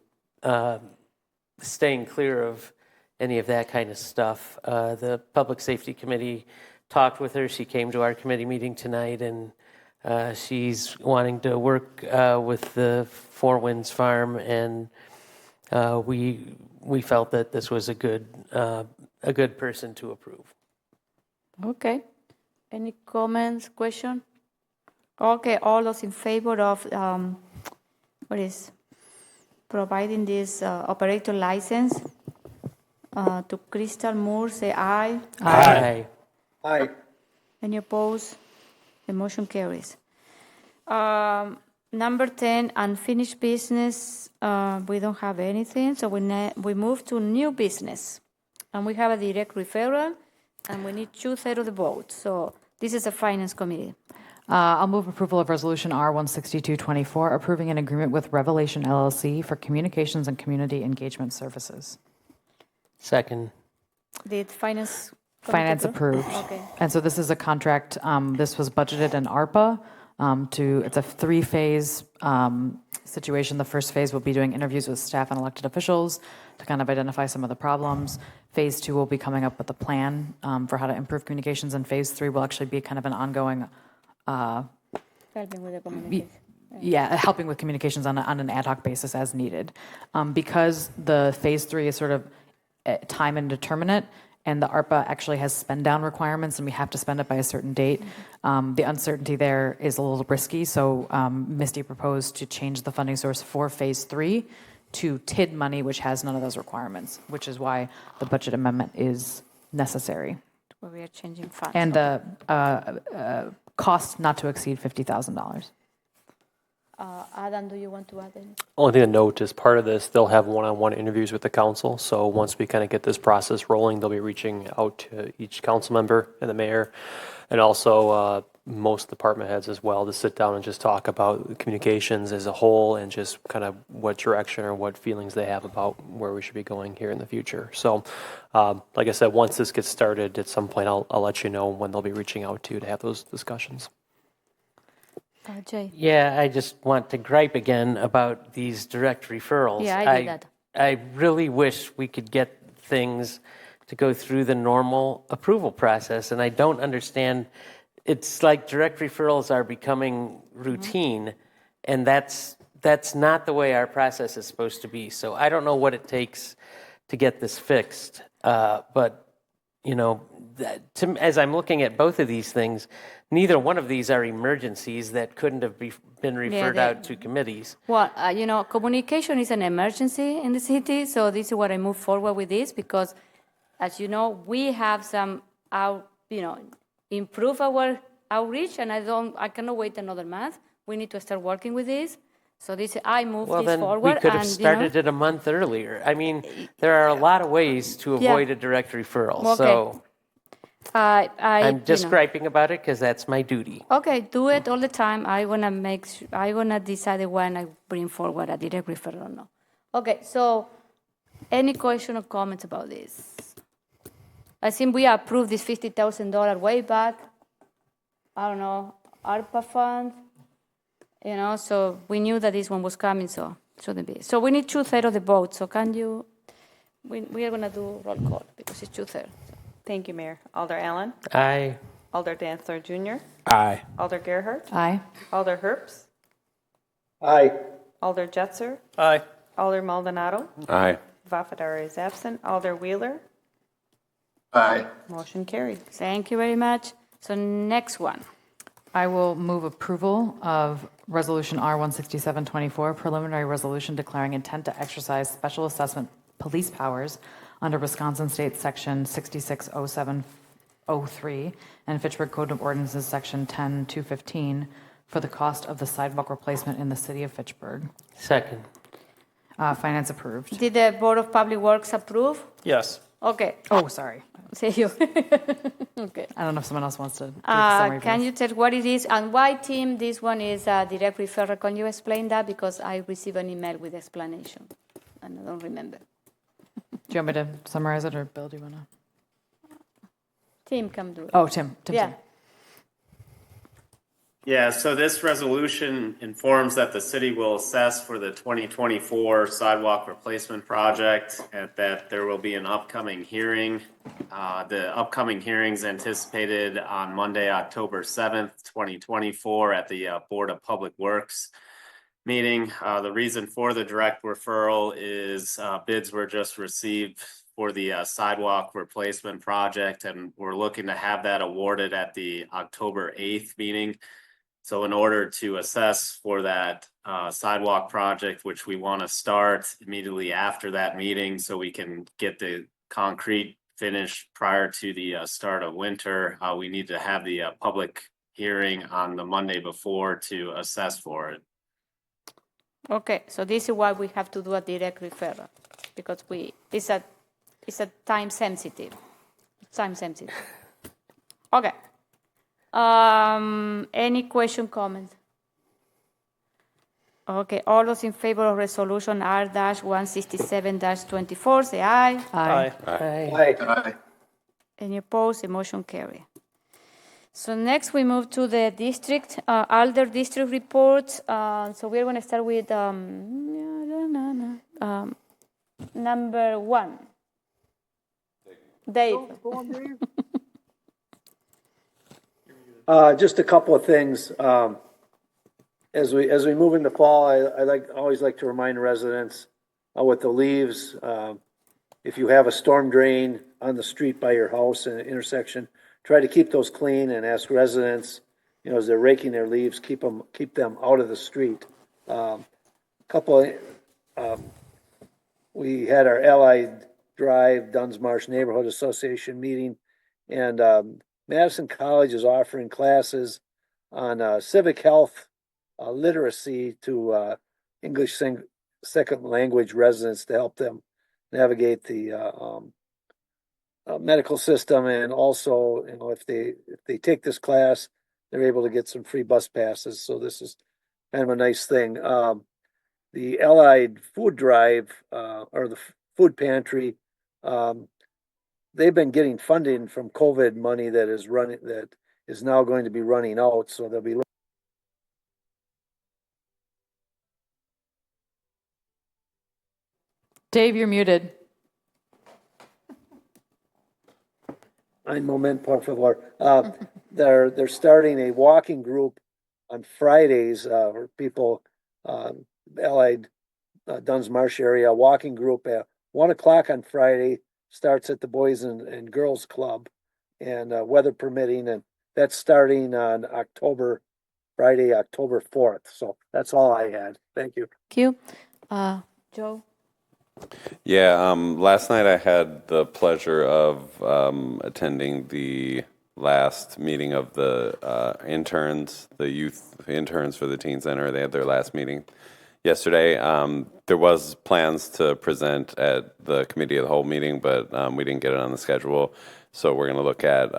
staying clear of any of that kind of stuff, the Public Safety Committee talked with her. She came to our committee meeting tonight, and she's wanting to work with the Four Winds Farm, and we felt that this was a good person to approve. Okay. Any comments, question? Okay, all those in favor of providing this operator license to Crystal Moore, say aye. Aye. Aye. Any opposed? The motion carries. Number 10, unfinished business. We don't have anything, so we move to new business. And we have a direct referral, and we need 2/3 of the vote. So this is a Finance Committee. I'll move approval of Resolution R-162-24, approving an agreement with Revelation LLC for communications and community engagement services. Second. Did Finance Finance approved. Okay. And so this is a contract, this was budgeted in ARPA. It's a 3-phase situation. The first phase will be doing interviews with staff and elected officials to kind of identify some of the problems. Phase 2 will be coming up with a plan for how to improve communications, and phase 3 will actually be kind of an ongoing helping with the communication. Helping with communications on an ad hoc basis as needed. Because the phase 3 is sort of time indeterminate, and the ARPA actually has spend down requirements, and we have to spend it by a certain date. The uncertainty there is a little risky, so Misty proposed to change the funding source for phase 3 to TID money, which has none of those requirements, which is why the budget amendment is necessary. Where we are changing funds. And the cost not to exceed $50,000. Adam, do you want to add anything? Only thing to note is part of this, they'll have one-on-one interviews with the council. So once we kind of get this process rolling, they'll be reaching out to each council member and the mayor, and also most department heads as well, to sit down and just talk about communications as a whole and just kind of what direction or what feelings they have about where we should be going here in the future. So like I said, once this gets started, at some point I'll let you know when they'll be reaching out to have those discussions. Jay. Yeah, I just want to gripe again about these direct referrals. Yeah, I did that. I really wish we could get things to go through the normal approval process, and I don't understand. It's like direct referrals are becoming routine, and that's not the way our process is supposed to be. So I don't know what it takes to get this fixed, but you know, as I'm looking at both of these things, neither one of these are emergencies that couldn't have been referred out to committees. Well, communication is an emergency in the city, so this is what I move forward with this, because, as you know, we have some, improve our outreach, and I cannot wait another month. We need to start working with this. So I move this forward. We could have started it a month earlier. I mean, there are a lot of ways to avoid a direct referral. Okay. So I'm just griping about it because that's my duty. Okay, do it all the time. I wanna decide when I bring forward a direct referral or no. Okay, so Any question or comments about this? I think we approved this $50,000 way back. I don't know, ARPA fund, so we knew that this one was coming, so it shouldn't be. So we need 2/3 of the vote, so can you, we are going to do roll call because it's 2/3. Thank you, Mayor. Alder Allen. Aye. Alder Dantzler Jr. Aye. Alder Gerhart. Aye. Alder Herps. Aye. Alder Jetzer. Aye. Alder Maldonado. Aye. Vafadari is absent. Alder Wheeler. Aye. Motion carried. Thank you very much. So next one. I will move approval of Resolution R-16724, preliminary resolution declaring intent to exercise special assessment police powers under Wisconsin State Section 660703 and Fitchburg Code of Ordinances Section 10215 for the cost of the sidewalk replacement in the city of Fitchburg. Second. Finance approved. Did the Board of Public Works approve? Yes. Okay. Oh, sorry. Say you. Okay. I don't know if someone else wants to do a summary. Can you tell what it is and why, Tim, this one is a direct referral? Can you explain that? Because I received an email with explanation and I don't remember. Do you want me to summarize it, or Bill, do you want to? Tim can do it. Oh, Tim. Yeah. Yeah, so this resolution informs that the city will assess for the 2024 sidewalk replacement project and that there will be an upcoming hearing. The upcoming hearing's anticipated on Monday, October 7th, 2024 at the Board of Public Works meeting. The reason for the direct referral is bids were just received for the sidewalk replacement project, and we're looking to have that awarded at the October 8th meeting. So in order to assess for that sidewalk project, which we want to start immediately after that meeting so we can get the concrete finished prior to the start of winter, we need to have the public hearing on the Monday before to assess for it. Okay, so this is why we have to do a direct referral, because it's a time sensitive. Okay. Any question, comment? Okay, all those in favor of resolution R-167-24, say aye. Aye. Aye. Any opposed? The motion carry. So next we move to the district, Alder district reports. So we're going to start with number 1. Dave. Just a couple of things. As we move into fall, I always like to remind residents with the leaves. If you have a storm drain on the street by your house in an intersection, try to keep those clean and ask residents, as they're raking their leaves, keep them out of the street. We had our Allied Drive Duns Marsh Neighborhood Association meeting, and Madison College is offering classes on civic health literacy to English second language residents to help them navigate the medical system, and also, if they take this class, they're able to get some free bus passes. So this is kind of a nice thing. The Allied Food Drive or the food pantry, they've been getting funding from COVID money that is now going to be running out. So they'll be. Dave, you're muted. Un moment, por favor. They're starting a walking group on Fridays for people, Allied Duns Marsh area walking group at 1:00 on Friday. Starts at the Boys and Girls Club, and weather permitting, and that's starting on Friday, October 4th. So that's all I had. Thank you. Thank you. Joe? Yeah, last night I had the pleasure of attending the last meeting of the interns, the youth interns for the Teen Center. They had their last meeting yesterday. There was plans to present at the committee of the whole meeting, but we didn't get it on the schedule. So we're going to look at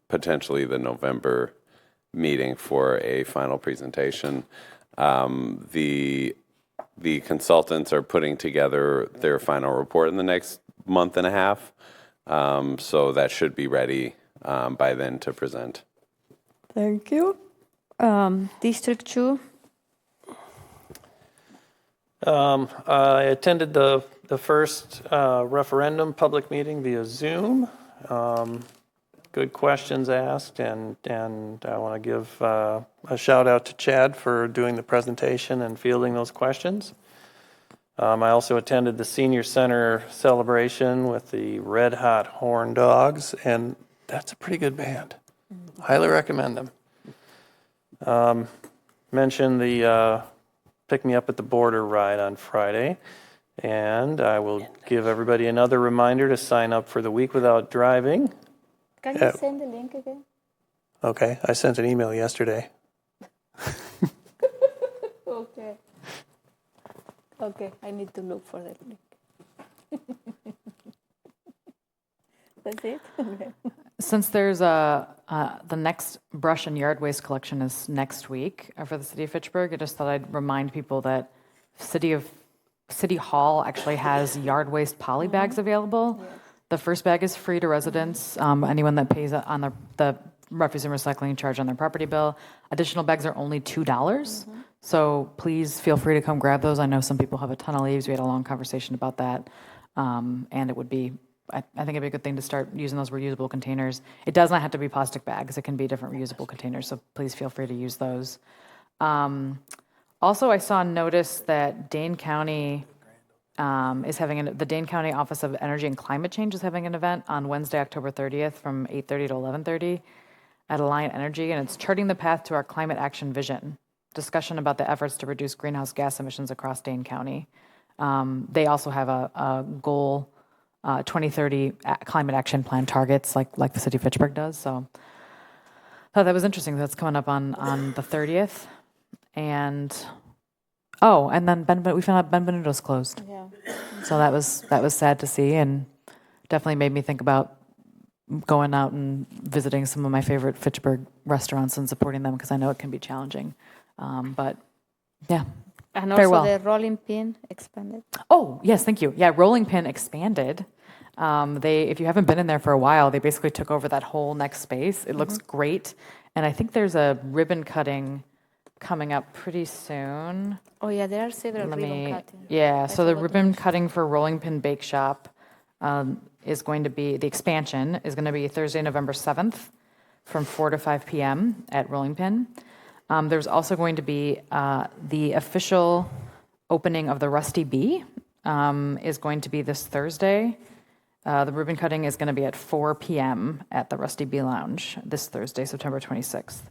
potentially the November meeting for a final presentation. The The consultants are putting together their final report in the next month and a half. So that should be ready by then to present. Thank you. District 2. I attended the first referendum public meeting via Zoom. Good questions asked, and I want to give a shout out to Chad for doing the presentation and fielding those questions. I also attended the Senior Center celebration with the Red Hot Horn Dogs, and that's a pretty good band. Highly recommend them. Mentioned the Pick Me Up at the Border ride on Friday, and I will give everybody another reminder to sign up for the Week Without Driving. Can you send the link again? Okay, I sent an email yesterday. Okay. Okay, I need to look for that link. That's it? Okay. Since there's the next brush and yard waste collection is next week for the city of Fitchburg, I just thought I'd remind people that City Hall actually has yard waste poly bags available. Yes. The first bag is free to residents, anyone that pays on the refuse and recycling charge on their property bill. Additional bags are only $2. So please feel free to come grab those. I know some people have a ton of leaves. We had a long conversation about that. And it would be, I think it'd be a good thing to start using those reusable containers. It does not have to be plastic bags. It can be different reusable containers. So please feel free to use those. Also, I saw a notice that Dane County is having the Dane County Office of Energy and Climate Change is having an event on Wednesday, October 30th from 8:30 to 11:30 at Alliant Energy, and it's charting the path to our climate action vision. Discussion about the efforts to reduce greenhouse gas emissions across Dane County. They also have a goal, 2030 climate action plan targets like the city of Fitchburg does. So I thought that was interesting. That's coming up on the 30th. And then we found out Benvenuto's closed. Yeah. So that was sad to see, and definitely made me think about going out and visiting some of my favorite Fitchburg restaurants and supporting them, because I know it can be challenging. But yeah. And Very also well. the rolling pin expanded. Oh, yes, thank you. Yeah, rolling pin expanded. If you haven't been in there for a while, they basically took over that whole next space. It looks great. And I think there's a ribbon cutting coming up pretty soon. Oh, yeah, there are several ribbon cutting. Yeah, so the ribbon cutting for Rolling Pin Bake Shop is going to be, the expansion is going to be Thursday, November 7th from 4 to 5 p.m. at Rolling Pin. There's also going to be the official opening of the Rusty Bee is going to be this Thursday. The ribbon cutting is going to be at 4 p.m. at the Rusty Bee Lounge this Thursday, September 26th.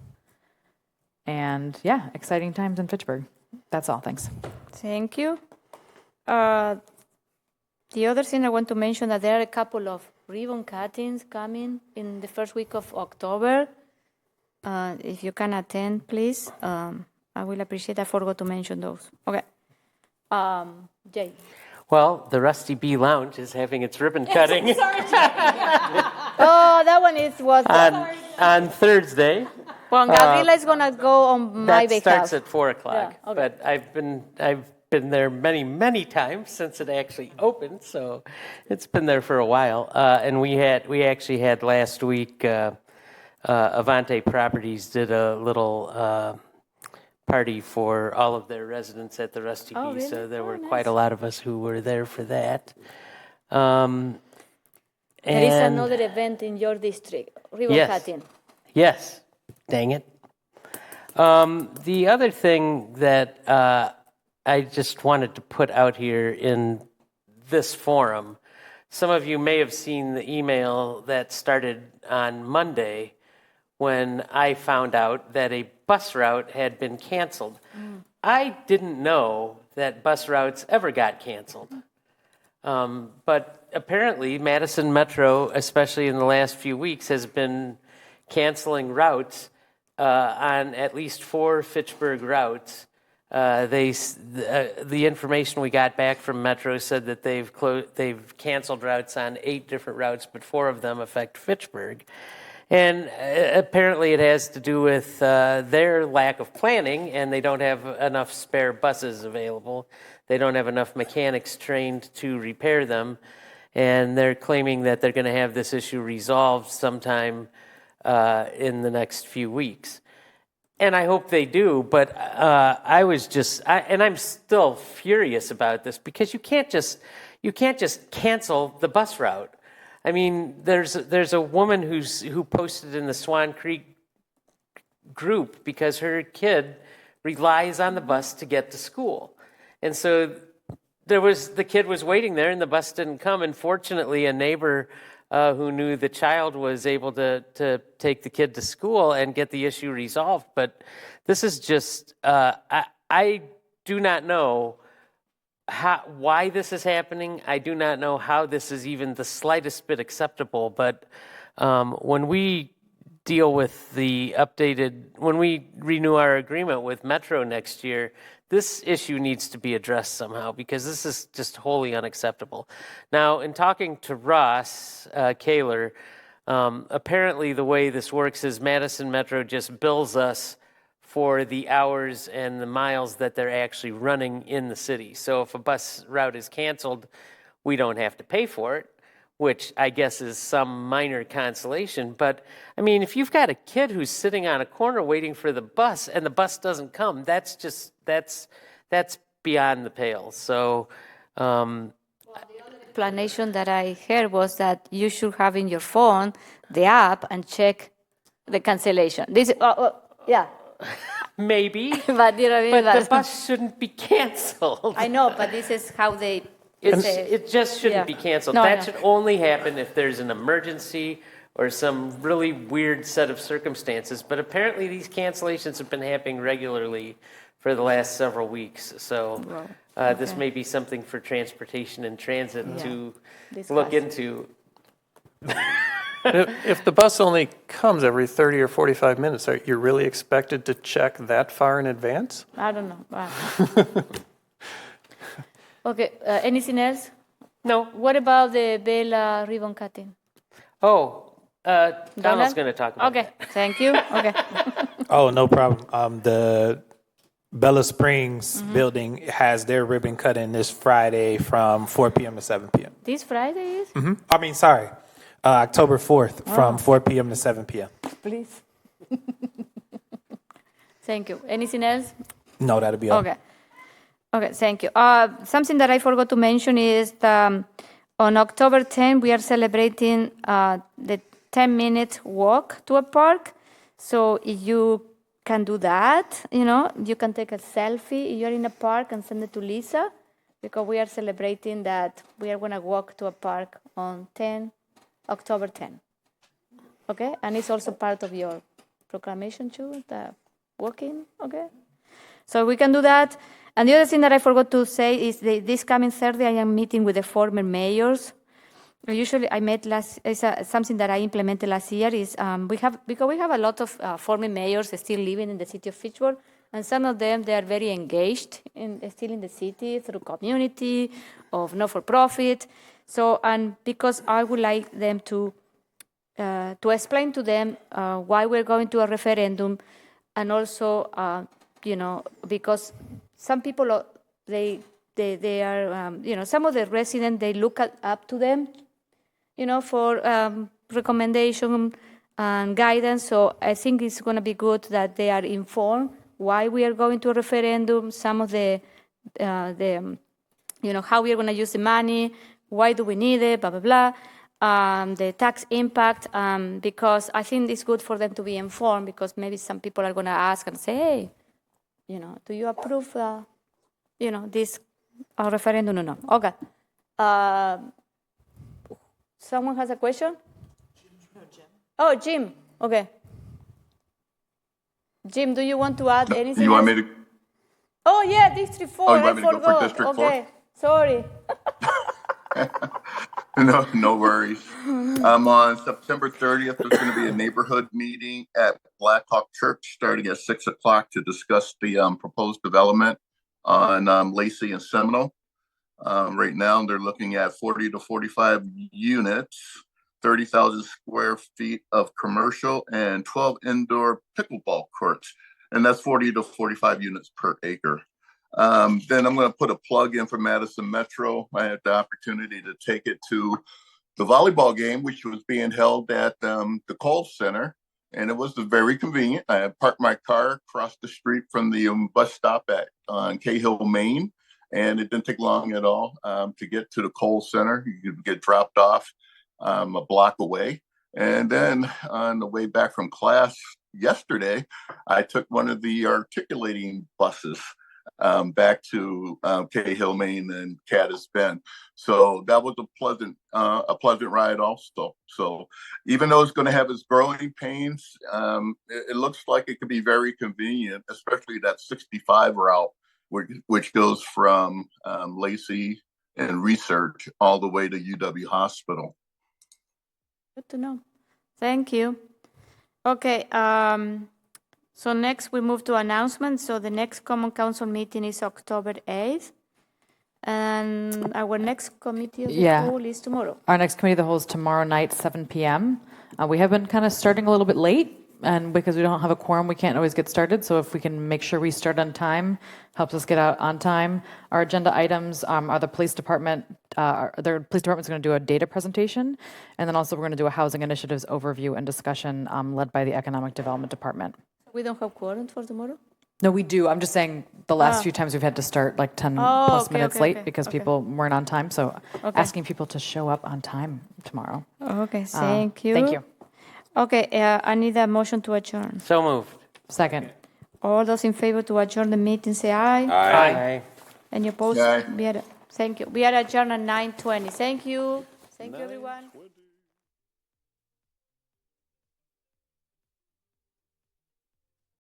And yeah, exciting times in Fitchburg. That's all. Thanks. Thank you. The other thing I want to mention that there are a couple of ribbon cuttings coming in the first week of October. If you can attend, please. I will appreciate. I forgot to mention those. Okay. Jay. Well, the Rusty Bee Lounge is having its ribbon cutting. Sorry, oh, that one was on Thursday. Well, Gabriela is gonna go on my behalf. That starts at 4 o'clock. Yeah, okay. But I've been there many times since it actually opened, so it's been there for a while. And we actually had last week. Avante Properties did a little party for all of their residents at the Rusty Bee, really? So there were nice. quite a lot of us who were there for that. There is another event in your district, ribbon cutting. Yes, dang it. The other thing that I just wanted to put out here in this forum, some of you may have seen the email that started on Monday when I found out that a bus route had been canceled. I didn't know that bus routes ever got canceled. But apparently Madison Metro, especially in the last few weeks, has been canceling routes on at least 4 Fitchburg routes. The information we got back from Metro said that they've canceled routes on 8 different routes, but 4 of them affect Fitchburg. And apparently it has to do with their lack of planning, and they don't have enough spare buses available. they don't have enough mechanics trained to repair them, and they're claiming that they're going to have this issue resolved sometime in the next few weeks. And I hope they do, but and I'm still furious about this because you can't just cancel the bus route. I mean, there's a woman who posted in the Swan Creek group because her kid relies on the bus to get to school, and so the kid was waiting there and the bus didn't come. And fortunately, a neighbor who knew the child was able to take the kid to school and get the issue resolved. But this is just, I do not know why this is happening. I do not know how this is even the slightest bit acceptable. But when we deal with when we renew our agreement with Metro next year, this issue needs to be addressed somehow because this is just wholly unacceptable. Now, in talking to Ross Kaler, apparently the way this works is Madison Metro just bills us for the hours and the miles that they're actually running in the city. So if a bus route is canceled, we don't have to pay for it, which I guess is some minor consolation. But, I mean, if you've got a kid who's sitting on a corner waiting for the bus and the bus doesn't come, that's beyond the pale. So the explanation that I heard was that you should have in your phone the app and check the cancellation. Yeah. Maybe. But you know what I mean? But the bus shouldn't be canceled. I know, but this is how they... It just shouldn't be canceled. That should only happen if there's an emergency or some really weird set of circumstances. But apparently these cancellations have been happening regularly for the last several weeks. So this may be something for transportation and transit to look into. If the bus only comes every 30 or 45 minutes, are you really expected to check that far in advance? I don't know. Okay, anything else? No. What about the Bella ribbon cutting? Oh, Donald's going to talk about that. Okay, thank you. Okay. Oh, no problem. The Bella Springs building has their ribbon cutting this Friday from 4 p.m. to 7 p.m. This Friday is? I mean, sorry, October 4th from 4 p.m. to 7 p.m. Please. Thank you. Anything else? No, that'll be all. Okay, thank you. Something that I forgot to mention is on October 10, we are celebrating the 10-minute walk to a park. So if you can do that, you can take a selfie if you're in a park and send it to Lisa, because we are celebrating that we are going to walk to a park on October 10. Okay? And it's also part of your proclamation too, the walking, okay? So we can do that. And the other thing that I forgot to say is this coming Thursday, I am meeting with the former mayors. Usually I met something that I implemented last year is because we have a lot of former mayors still living in the city of Fitchburg, and some of them, they are very engaged still in the city through community, of not-for-profit. So, and because I would like them to explain to them why we're going to a referendum, and also, because some people, they are, some of the residents, they look up to them, for recommendation and guidance. So I think it's going to be good that they are informed why we are going to a referendum, some of the how we are going to use the money, why do we need it, blah, blah, blah, the tax impact, because I think it's good for them to be informed, because maybe some people are going to ask and say, hey, do you approve, this referendum or no? Okay. Someone has a question? Oh, Jim. Okay. Jim, do you want to add anything? You want me to? Oh, yeah, District 4. Oh, you want me to go for District 4? Okay, sorry. No worries. On September 30th, there's going to be a neighborhood meeting at Blackhawk Church starting at 6 o'clock to discuss the proposed development on Lacey and Seminole. Right now, they're looking at 40 to 45 units, 30,000 square feet of commercial, and 12 indoor pickleball courts. And that's 40 to 45 units per acre. Then I'm going to put a plug in for Madison Metro. I had the opportunity to take it to the volleyball game, which was being held at the Kohl Center, and it was very convenient. I had parked my car across the street from the bus stop on Cahill, Maine, and it didn't take long at all to get to the Kohl Center. You could get dropped off a block away. And then on the way back from class yesterday, I took one of the articulating buses back to Cahill, Maine, and Caddis Bend. So that was a pleasant ride also. So even though it's going to have its growing pains, it looks like it could be very convenient, especially that 65 route, which goes from Lacey and Research all the way to UW Hospital. Good to know. Thank you. Okay. So next we move to announcements. So the next Common Council meeting is October 8th. And our next committee of the whole is tomorrow. Our next committee of the whole is tomorrow night, 7 p.m. We have been kind of starting a little bit late, and because we don't have a quorum, we can't always get started. So if we can make sure we start on time, helps us get out on time. Our agenda items are the police department. The police department's going to do a data presentation, and then also we're going to do a housing initiatives overview and discussion led by the economic development department. We don't have quorum for tomorrow? No, we do. I'm just saying the last few times we've had to start like 10 plus minutes late because people weren't on time. So asking people to show up on time tomorrow. Okay, thank you. Thank you. Okay, I need a motion to adjourn. So moved. Second. All those in favor to adjourn the meeting, say aye. Aye. Any opposed? Aye. Thank you. We are adjourned at 9:20. Thank you. Thank you, everyone.